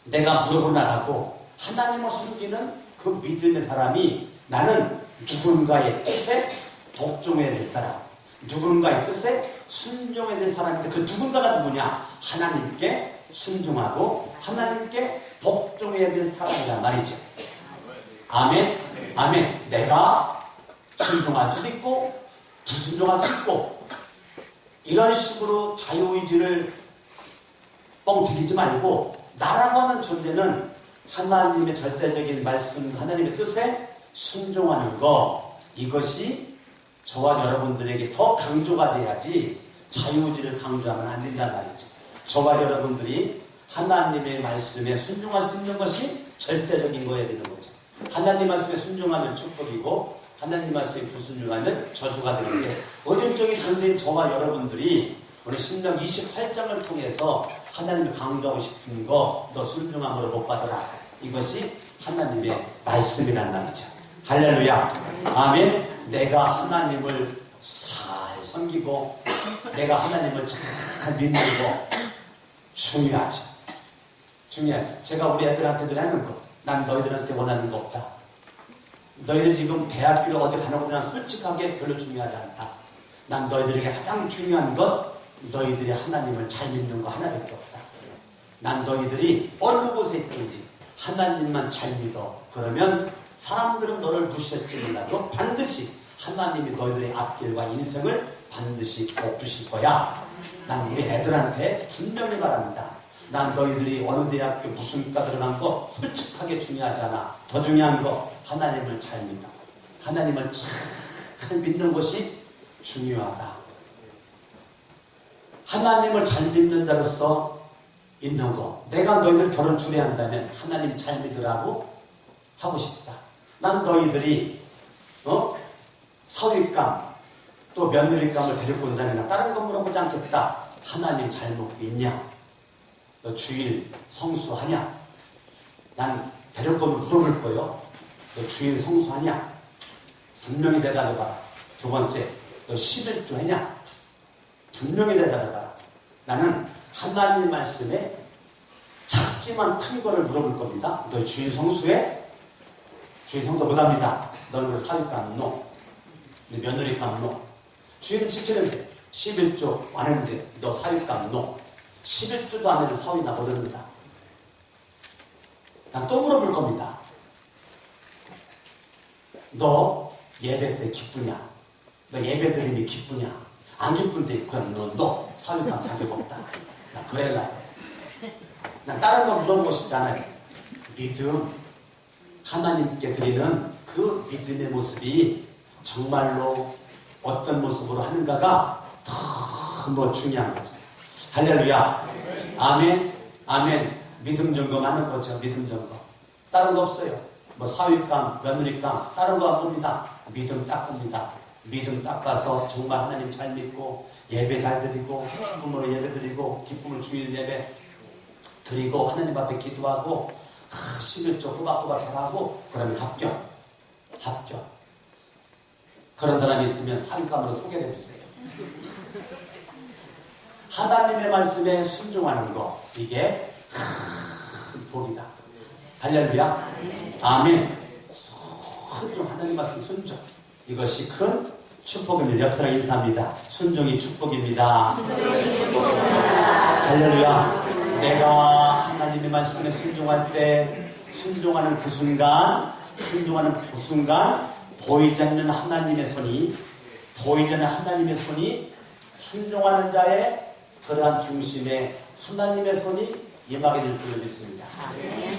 내가 무릎을 나가고 하나님을 섬기는 그 믿음의 사람이 나는 누군가의 뜻에 복종해야 될 사람, 누군가의 뜻에 순종해야 될 사람인데 그 누군가가 누구냐? 하나님께 순종하고 하나님께 복종해야 될 사람이란 말이죠. 아멘. 아멘. 내가 순종할 수도 있고 불순종할 수도 있고 이런 식으로 자유의지를 뻥튀기지 말고 나라고 하는 존재는 하나님의 절대적인 말씀, 하나님의 뜻에 순종하는 것, 이것이 저와 여러분들에게 더 강조가 돼야지 자유의지를 강조하면 안 된다는 말이죠. 저와 여러분들이 하나님의 말씀에 순종할 수 있는 것이 절대적인 거여야 되는 거죠. 하나님 말씀에 순종하면 축복이고 하나님 말씀에 불순종하면 저주가 되는데 의존적인 존재인 저와 여러분들이 오늘 신명 28장을 통해서 하나님이 강조하고 싶은 거 너 순종함으로 복 받으라. 이것이 하나님의 말씀이란 말이죠. 할렐루야. 아멘. 내가 하나님을 잘 섬기고 내가 하나님을 잘 믿는 거 중요하죠. 중요하죠. 제가 우리 애들한테도 하는 거. 난 너희들한테 원하는 거 없다. 너희들 지금 대학교를 어디 가는 것도 솔직하게 별로 중요하지 않다. 난 너희들에게 가장 중요한 것 너희들이 하나님을 잘 믿는 거 하나밖에 없다. 난 너희들이 어느 곳에 있든지 하나님만 잘 믿어. 그러면 사람들은 너를 무시할지 몰라도 반드시 하나님이 너희들의 앞길과 인생을 반드시 복주실 거야. 난 우리 애들한테 분명히 말합니다. 난 너희들이 어느 대학교 무슨 과 들어간 거 솔직하게 중요하지 않아. 더 중요한 거 하나님을 잘 믿어. 하나님을 잘 믿는 것이 중요하다. 하나님을 잘 믿는 자로서 있는 거. 내가 너희들 결혼 주례한다면 하나님 잘 믿으라고 하고 싶다. 난 너희들이 사위감 또 며느리감을 데리고 온다면 다른 거 물어보지 않겠다. 하나님 잘 먹고 있냐? 너 주일 성수하냐? 난 데리고 오면 물어볼 거요. 너 주일 성수하냐? 분명히 대답해봐라. 두 번째, 너 11조 했냐? 분명히 대답해봐라. 나는 하나님 말씀에 작지만 큰 거를 물어볼 겁니다. 너 주일 성수해? 주일 성도 못합니다. 너는 그 사위감 노. 며느리감 노. 주일은 지키는데 11조 안 했는데 너 사위감 노. 11조도 안 해도 사위 나 못합니다. 난 또 물어볼 겁니다. 너 예배 때 기쁘냐? 너 예배 드림이 기쁘냐? 안 기쁜데 그럼 너 사위감 자격 없다. 나 그래라. 난 다른 거 물어보고 싶지 않아요. 믿음, 하나님께 드리는 그 믿음의 모습이 정말로 어떤 모습으로 하는가가 더 중요한 거죠. 할렐루야. 아멘. 아멘. 믿음 점검하는 거죠. 믿음 점검. 다른 거 없어요. 뭐 사위감, 며느리감 다른 거 안 봅니다. 믿음 딱 봅니다. 믿음 딱 봐서 정말 하나님 잘 믿고 예배 잘 드리고 기쁨으로 예배 드리고 기쁨으로 주일 예배 드리고 하나님 앞에 기도하고 11조 꼬박꼬박 잘하고 그러면 합격. 그런 사람이 있으면 사위감으로 소개해 주세요. 하나님의 말씀에 순종하는 거 이게 큰 복이다. 할렐루야. 아멘. 순종, 하나님 말씀 순종. 이것이 큰 축복입니다. 옆사람 인사합니다. 순종이 축복입니다. 할렐루야. 내가 하나님의 말씀에 순종할 때 순종하는 그 순간 보이지 않는 하나님의 손이 순종하는 자의 그러한 중심에 하나님의 손이 임하게 될 줄을 믿습니다.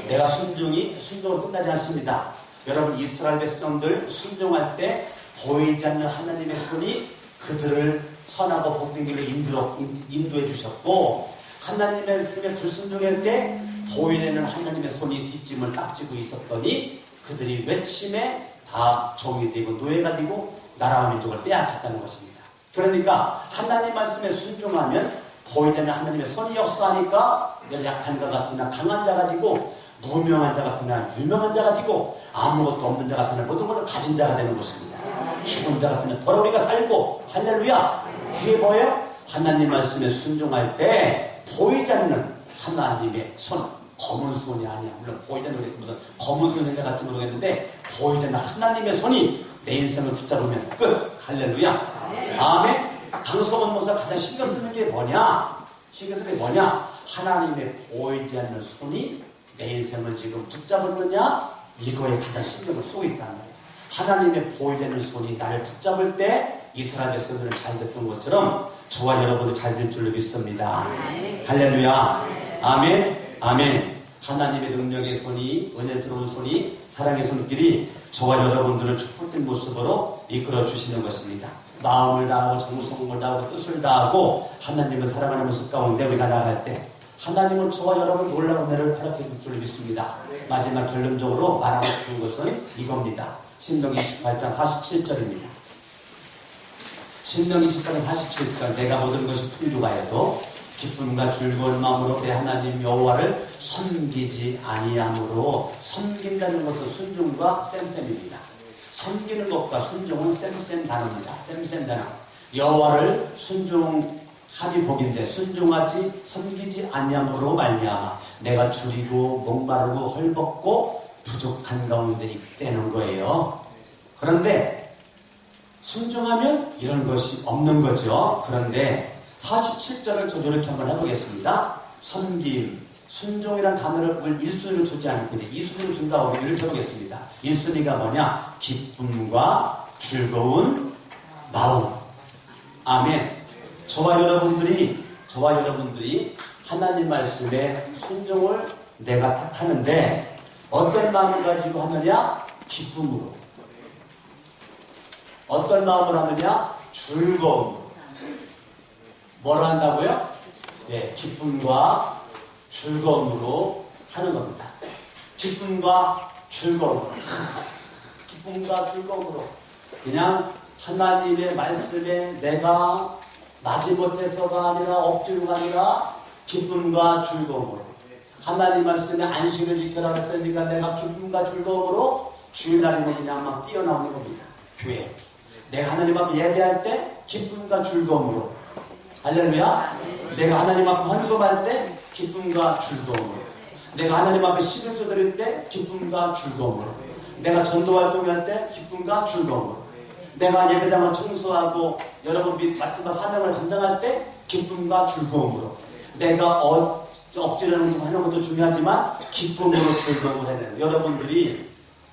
내가 순종으로 끝나지 않습니다. 여러분 이스라엘 백성들 순종할 때 보이지 않는 하나님의 손이 그들을 선하고 복된 길로 인도해 주셨고 하나님의 말씀에 불순종할 때 보이는 하나님의 손이 뒷짐을 딱 쥐고 있었더니 그들이 외침에 다 종이 되고 노예가 되고 나라와 민족을 빼앗겼다는 것입니다. 그러니까 하나님 말씀에 순종하면 보이지 않는 하나님의 손이 역사하니까 약한 자 같으나 강한 자가 되고 무명한 자 같으나 유명한 자가 되고 아무것도 없는 자 같으나 모든 것을 가진 자가 되는 것입니다. 죽은 자 같으면 더러 우리가 살고 할렐루야. 그게 뭐예요? 하나님 말씀에 순종할 때 보이지 않는 하나님의 손, 검은 손이 아니야. 물론 보이지 않는 게 무슨 검은 손 생각할지 모르겠는데 보이지 않는 하나님의 손이 내 인생을 붙잡으면 끝. 할렐루야. 아멘. 강성원 목사 가장 신경 쓰는 게 뭐냐? 하나님의 보이지 않는 손이 내 인생을 지금 붙잡았느냐? 이거에 가장 신경을 쓰고 있다는 거예요. 하나님의 보이지 않는 손이 나를 붙잡을 때 이스라엘 백성들은 잘 됐던 것처럼 저와 여러분도 잘 될 줄로 믿습니다. 할렐루야. 아멘. 아멘. 하나님의 능력의 손이, 은혜스러운 손이, 사랑의 손길이 저와 여러분들을 축복된 모습으로 이끌어 주시는 것입니다. 마음을 다하고 정성을 다하고 뜻을 다하고 하나님을 사랑하는 모습 가운데 우리가 나아갈 때 하나님은 저와 여러분 놀라운 은혜를 허락해 줄 줄 믿습니다. 마지막 결론적으로 말하고 싶은 것은 이겁니다. 신명기 28장 47절입니다. 신명기 28장 47절 내가 모든 것이 풍족하여도 기쁨과 즐거운 마음으로 내 하나님 여호와를 섬기지 아니함으로 섬긴다는 것은 순종과 쌤쌤입니다. 섬기는 것과 순종은 쌤쌤 단어입니다. 쌤쌤 단어. 여호와를 순종하니 복인데 순종하지 섬기지 아니함으로 말미암아 내가 줄이고 목마르고 헐벗고 부족한 가운데 있다는 거예요. 그런데 순종하면 이런 것이 없는 거죠. 그런데 47절을 저 이렇게 한번 해보겠습니다. 섬김, 순종이란 단어를 1순위로 두지 않고 2순위로 준다고 이렇게 해보겠습니다. 1순위가 뭐냐? 기쁨과 즐거운 마음. 아멘. 저와 여러분들이 하나님 말씀에 순종을 내가 딱 하는데 어떤 마음을 가지고 하느냐? 기쁨으로. 어떤 마음을 하느냐? 즐거움으로. 뭘 한다고요? 네, 기쁨과 즐거움으로 하는 겁니다. 기쁨과 즐거움으로. 기쁨과 즐거움으로. 그냥 하나님의 말씀에 내가 마지못해서가 아니라 억지로가 아니라 기쁨과 즐거움으로. 하나님 말씀에 안식을 지켜라 했으니까 내가 기쁨과 즐거움으로 주일날이면 그냥 막 뛰어나오는 겁니다. 교회. 내가 하나님 앞에 예배할 때 기쁨과 즐거움으로. 할렐루야. 내가 하나님 앞에 헌금할 때 기쁨과 즐거움으로. 내가 하나님 앞에 시금서 드릴 때 기쁨과 즐거움으로. 내가 전도활동할 때 기쁨과 즐거움으로. 내가 예배당을 청소하고 여러분 맡은 바 사명을 감당할 때 기쁨과 즐거움으로. 내가 억지로 하는 것도 중요하지만 기쁨으로 즐거움을 해야 돼요.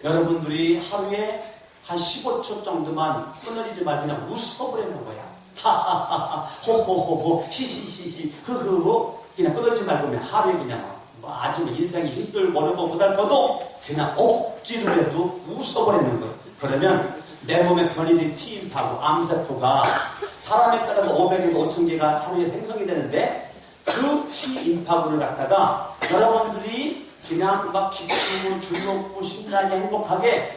여러분들이 하루에 한 15초 정도만 끊어지지 말고 그냥 웃어버리는 거야. 하하하하, 호호호호, 히히히히, 흐흐흐. 그냥 끊어지지 말고 그냥 하루에 그냥 아주 인생이 힘들고 어렵고 고달퍼도 그냥 억지로라도 웃어버리는 거예요. 그러면 내 몸에 변이된 T인파고 암세포가 사람에 따라서 500에서 5000개가 하루에 생성이 되는데 그 T인파구를 갖다가 여러분들이 그냥 막 기쁘고 즐겁고 신나게 행복하게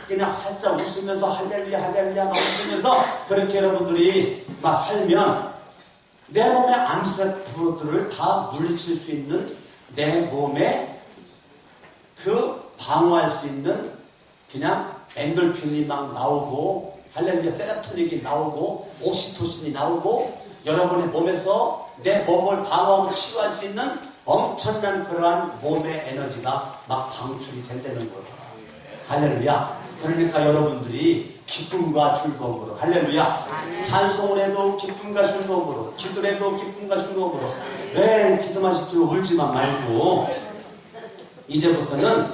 그냥 활짝 웃으면서 할렐루야 할렐루야 막 웃으면서 그렇게 여러분들이 막 살면 내 몸의 암세포들을 다 물리칠 수 있는 내 몸에 그 방어할 수 있는 그냥 엔돌핀이 막 나오고 할렐루야 세로토닌이 나오고 옥시토신이 나오고 여러분의 몸에서 내 몸을 방어하고 치유할 수 있는 엄청난 그러한 몸의 에너지가 막 방출이 된다는 거예요. 할렐루야. 그러니까 여러분들이 기쁨과 즐거움으로 할렐루야. 찬송을 해도 기쁨과 즐거움으로, 기도를 해도 기쁨과 즐거움으로. 왜 기도만 시키고 울지만 말고 이제부터는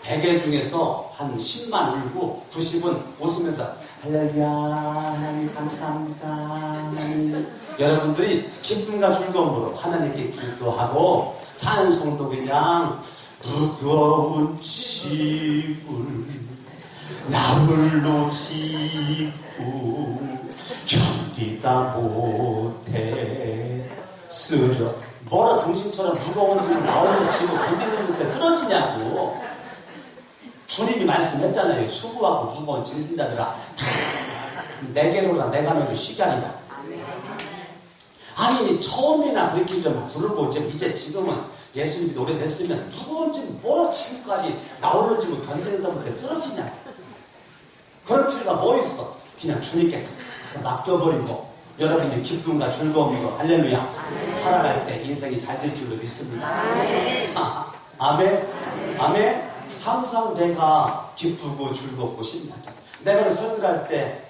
100개 중에서 한 10만 울고 90은 웃으면서 할렐루야 하나님 감사합니다. 하나님. 여러분들이 기쁨과 즐거움으로 하나님께 기도하고 찬송도 그냥 무거운 짐을 나홀로 지고 견디다 못해 쓰러 뭐라 동심처럼 무거운 짐을 나홀로 지고 견디다 못해 쓰러지냐고. 주님이 말씀했잖아요. 수고하고 무거운 짐을 진다더라. 내게로나 내가 너를 시간이다. 아니 처음이나 그렇게 좀 부르고 이제 지금은 예수님이 오래됐으면 무거운 짐 뭐라 지금까지 나홀로 지고 견디다 못해 쓰러지냐. 그럴 필요가 뭐 있어. 그냥 주님께 맡겨버리고 여러분이 기쁨과 즐거움으로 할렐루야 살아갈 때 인생이 잘 될 줄로 믿습니다. 아멘. 아멘. 항상 내가 기쁘고 즐겁고 신나게 내가 설교할 때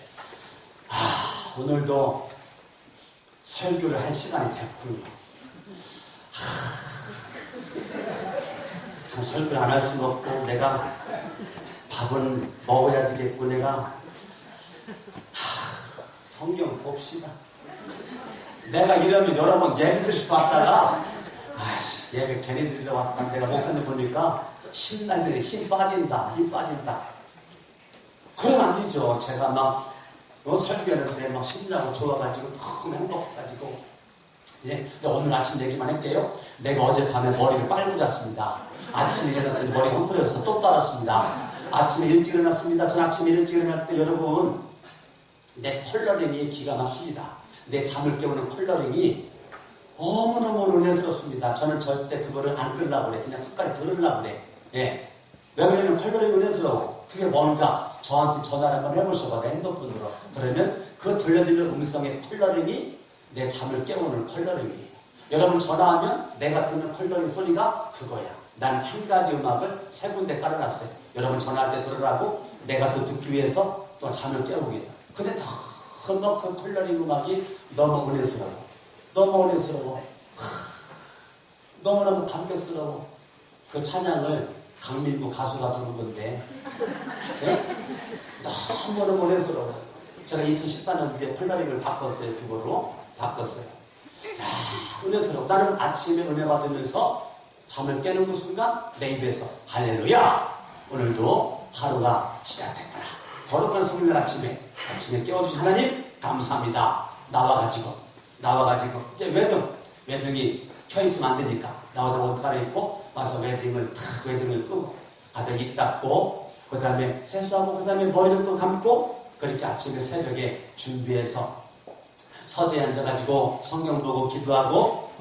오늘도 설교를 할 시간이 됐군요. 참 설교를 안 할 수는 없고 내가 밥은 먹어야 되겠고 내가 성경 봅시다. 내가 이러면 여러 번 얘네들이 봤다가 얘가 걔네들이 왔다. 내가 목사님 보니까 신나서 힘 빠진다. 그러면 안 되죠. 제가 막 설교하는데 막 신나고 좋아가지고 너무 행복해가지고 예. 오늘 아침 얘기만 할게요. 내가 어젯밤에 머리를 빨고 잤습니다. 아침에 일어났더니 머리가 헝클어져서 또 빨았습니다. 아침에 일찍 일어났습니다. 전 아침에 일찍 일어날 때 여러분 내 컬러링이 기가 막힙니다. 내 잠을 깨우는 컬러링이 너무너무 은혜스럽습니다. 저는 절대 그거를 안 끌려고 그래. 그냥 끝까지 들으려고 그래. 예. 왜 그러냐면 컬러링이 은혜스러워. 그게 뭔가 저한테 전화를 한번 해보셔봐. 내 핸드폰으로. 그러면 그 들려드리는 음성의 컬러링이 내 잠을 깨우는 컬러링이에요. 여러분 전화하면 내가 듣는 컬러링 소리가 그거야. 난 한 가지 음악을 세 군데 깔아놨어요. 여러분 전화할 때 들으라고 내가 또 듣기 위해서 또 잠을 깨우기 위해서. 근데 너무 그 컬러링 음악이 너무 은혜스러워. 너무 은혜스러워. 너무너무 감격스러워. 그 찬양을 강민구 가수가 부른 건데 네? 너무너무 은혜스러워. 제가 2014년도에 컬러링을 바꿨어요. 그거로 바꿨어요. 자, 은혜스러워. 나는 아침에 은혜 받으면서 잠을 깨는 그 순간 내 입에서 할렐루야! 오늘도 하루가 시작됐더라. 거룩한 성령 아침에 깨워주신 하나님 감사합니다. 나와가지고 이제 외등이 켜있으면 안 되니까 나와서 옷 갈아입고 와서 웨딩을 끄고 가다 입 닦고 그 다음에 세수하고 그 다음에 머리를 또 감고 그렇게 아침에 새벽에 준비해서 서재에 앉아가지고 성경 보고 기도하고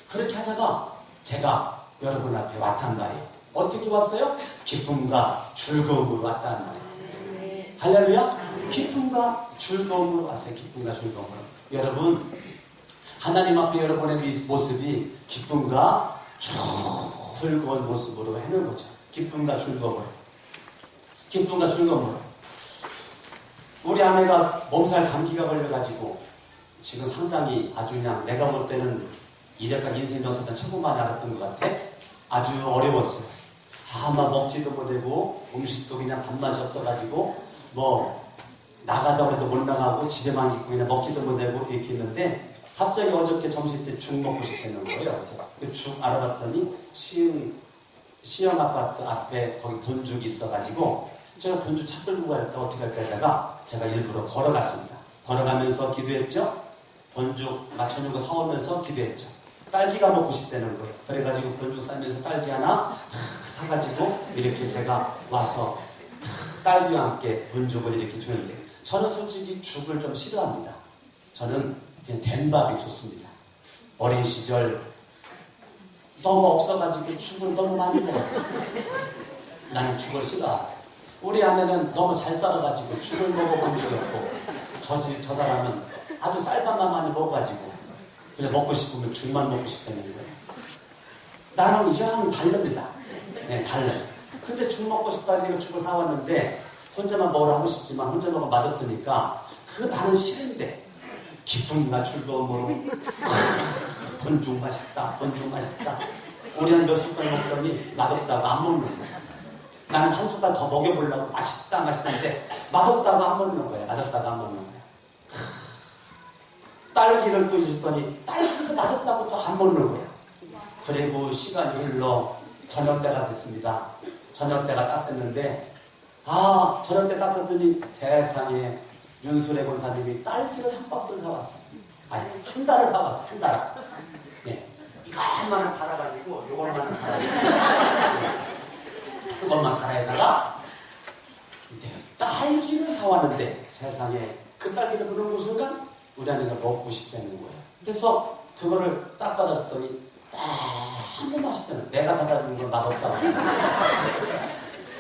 그렇게 하다가 제가 여러분 앞에 왔단 말이에요. 어떻게 왔어요? 기쁨과 즐거움으로 왔단 말이에요. 할렐루야. 기쁨과 즐거움으로 왔어요. 기쁨과 즐거움으로. 여러분 하나님 앞에 여러분의 모습이 기쁨과 즐거운 모습으로 해놓은 거죠. 기쁨과 즐거움으로. 우리 아내가 몸살 감기가 걸려가지고 지금 상당히 아주 그냥 내가 볼 때는 이제까지 인생 역사상 최고 많이 알았던 것 같아. 아주 어려웠어요. 막 먹지도 못하고 음식도 그냥 밥맛이 없어가지고 뭐 나가자고 해도 못 나가고 집에만 있고 그냥 먹지도 못하고 이렇게 있는데 갑자기 어저께 점심 때 죽 먹고 싶다는 거예요. 그래서 그 죽 알아봤더니 시영 아파트 앞에 거기 본죽이 있어가지고 제가 본죽 차 끌고 갈까 어떻게 할까 하다가 제가 일부러 걸어갔습니다. 걸어가면서 기도했죠. 본죽 맞춰놓은 거 사오면서 기도했죠. 딸기가 먹고 싶다는 거예요. 그래가지고 본죽 싸면서 딸기 하나 사가지고 이렇게 제가 와서 딸기와 함께 본죽을 이렇게 주는데 저는 솔직히 죽을 좀 싫어합니다. 저는 그냥 된 밥이 좋습니다. 어린 시절 너무 없어가지고 죽을 너무 많이 먹었어요. 나는 죽을 싫어하고 우리 아내는 너무 잘 살아가지고 죽을 먹어본 적이 없고 저 사람은 아주 쌀밥만 많이 먹어가지고 그냥 먹고 싶으면 죽만 먹고 싶다는 거예요. 나랑 영 다릅니다. 네, 달라요. 근데 죽 먹고 싶다니까 죽을 사왔는데 혼자만 먹으라 하고 싶지만 혼자 먹으면 맛없으니까 나는 싫은데 기쁨과 즐거움으로 본죽 맛있다. 우리 한 몇 숟갈 먹더니 맛없다고 안 먹는 거야. 나는 한 숟갈 더 먹여보려고 맛있다는데 맛없다고 안 먹는 거야. 딸기를 또 줬더니 딸기도 맛없다고 또 안 먹는 거야. 그리고 시간이 흘러 저녁때가 됐습니다. 저녁때가 따뜻했는데 저녁때 따뜻했더니 세상에 윤수래 권사님이 딸기를 한 박스를 사왔어. 아니 한 달을 사왔어. 한 달. 네. 이것만은 달아가지고 요것만은 달아가지고 그것만 달아에다가 이제 딸기를 사왔는데 세상에 그 딸기를 보는 순간 우리 아내가 먹고 싶다는 거예요. 그래서 그거를 딱 받았더니 한 번 맛있다는 내가 사다 준 건 맛없다고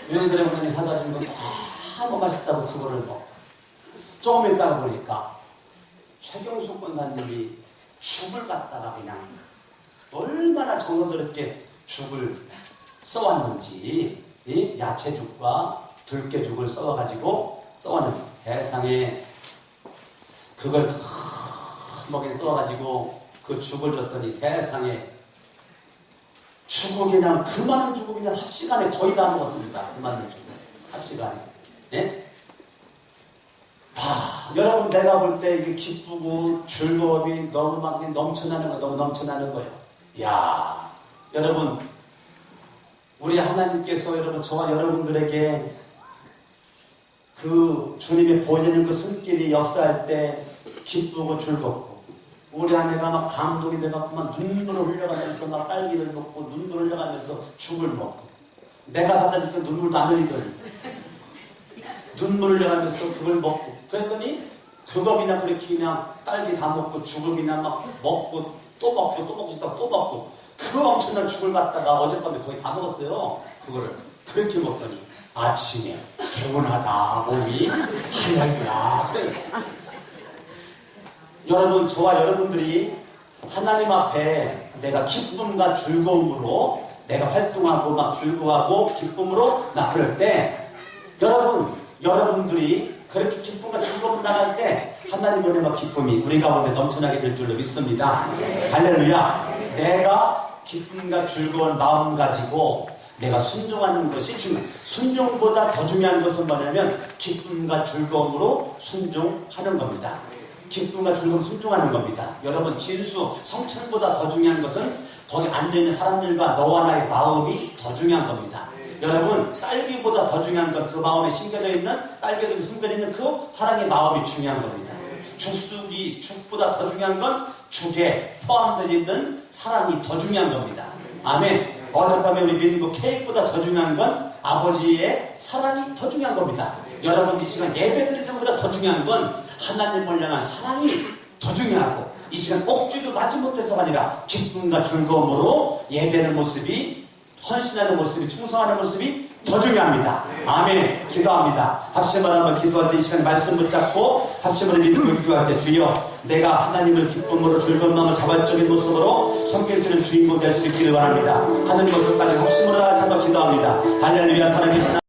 윤수래 권사님이 사다 준 건 한 번 맛있다고 그거를 먹고 조금 있다가 보니까 최경숙 권사님이 죽을 갖다가 그냥 얼마나 정성스럽게 죽을 써왔는지 야채죽과 들깨죽을 써왔는지 세상에 그걸 먹에 써가지고 그 죽을 줬더니 세상에 죽을 그냥 그 많은 죽을 그냥 합시간에 거의 다 먹었습니다. 그 많은 죽을 합시간에. 네? 여러분 내가 볼 때 이게 기쁘고 즐거움이 너무 막 넘쳐나는 거예요. 야, 여러분 우리 하나님께서 여러분 저와 여러분들에게 그 주님의 보여주는 그 손길이 역사할 때 기쁘고 즐겁고 우리 아내가 막 감동이 돼갖고 막 눈물을 흘려가면서 막 딸기를 먹고 눈물을 흘려가면서 죽을 먹고 내가 사다 줄 때 눈물도 안 흘리더니 눈물을 흘려가면서 그걸 먹고 그랬더니 그거 그냥 그렇게 그냥 딸기 다 먹고 죽을 그냥 막 먹고 또 먹고 싶다고 또 먹고 그 엄청난 죽을 갖다가 어젯밤에 거의 다 먹었어요. 그거를 그렇게 먹더니 아침에 개운하다 몸이 할렐루야. 그래. 여러분 저와 여러분들이 하나님 앞에 내가 기쁨과 즐거움으로 내가 활동하고 막 즐거워하고 기쁨으로 나 그럴 때 여러분들이 그렇게 기쁨과 즐거움 나갈 때 하나님 은혜와 기쁨이 우리 가운데 넘쳐나게 될 줄로 믿습니다. 할렐루야. 내가 기쁨과 즐거운 마음 가지고 내가 순종하는 것이 중요해요. 순종보다 더 중요한 것은 뭐냐면 기쁨과 즐거움으로 순종하는 겁니다. 기쁨과 즐거움 순종하는 겁니다. 여러분 진수, 성천보다 더 중요한 것은 거기 앉아있는 사람들과 너와 나의 마음이 더 중요한 겁니다. 여러분 딸기보다 더 중요한 건 그 마음에 심겨져 있는 딸기 속에 숨겨져 있는 그 사랑의 마음이 중요한 겁니다. 죽숙이 죽보다 더 중요한 건 죽에 포함되어 있는 사랑이 더 중요한 겁니다. 아멘. 어젯밤에 우리 민국 케이크보다 더 중요한 건 아버지의 사랑이 더 중요한 겁니다. 여러분 이 시간 예배 드리는 것보다 더 중요한 건 하나님을 향한 사랑이 더 중요하고, 이 시간 억지로 마지못해서가 아니라 기쁨과 즐거움으로 예배하는 모습이, 헌신하는 모습이, 충성하는 모습이 더 중요합니다. 아멘. 기도합니다. 합심을 한번 기도할 때 이 시간 말씀 붙잡고 합심을 믿음으로 기도할 때, 주여 내가 하나님을 기쁨으로 즐거운 마음을 자발적인 모습으로 섬길 주인공 될 수 있기를 원합니다 하는 것을까지 합심으로 다시 한번 기도합니다. 할렐루야. 살아계신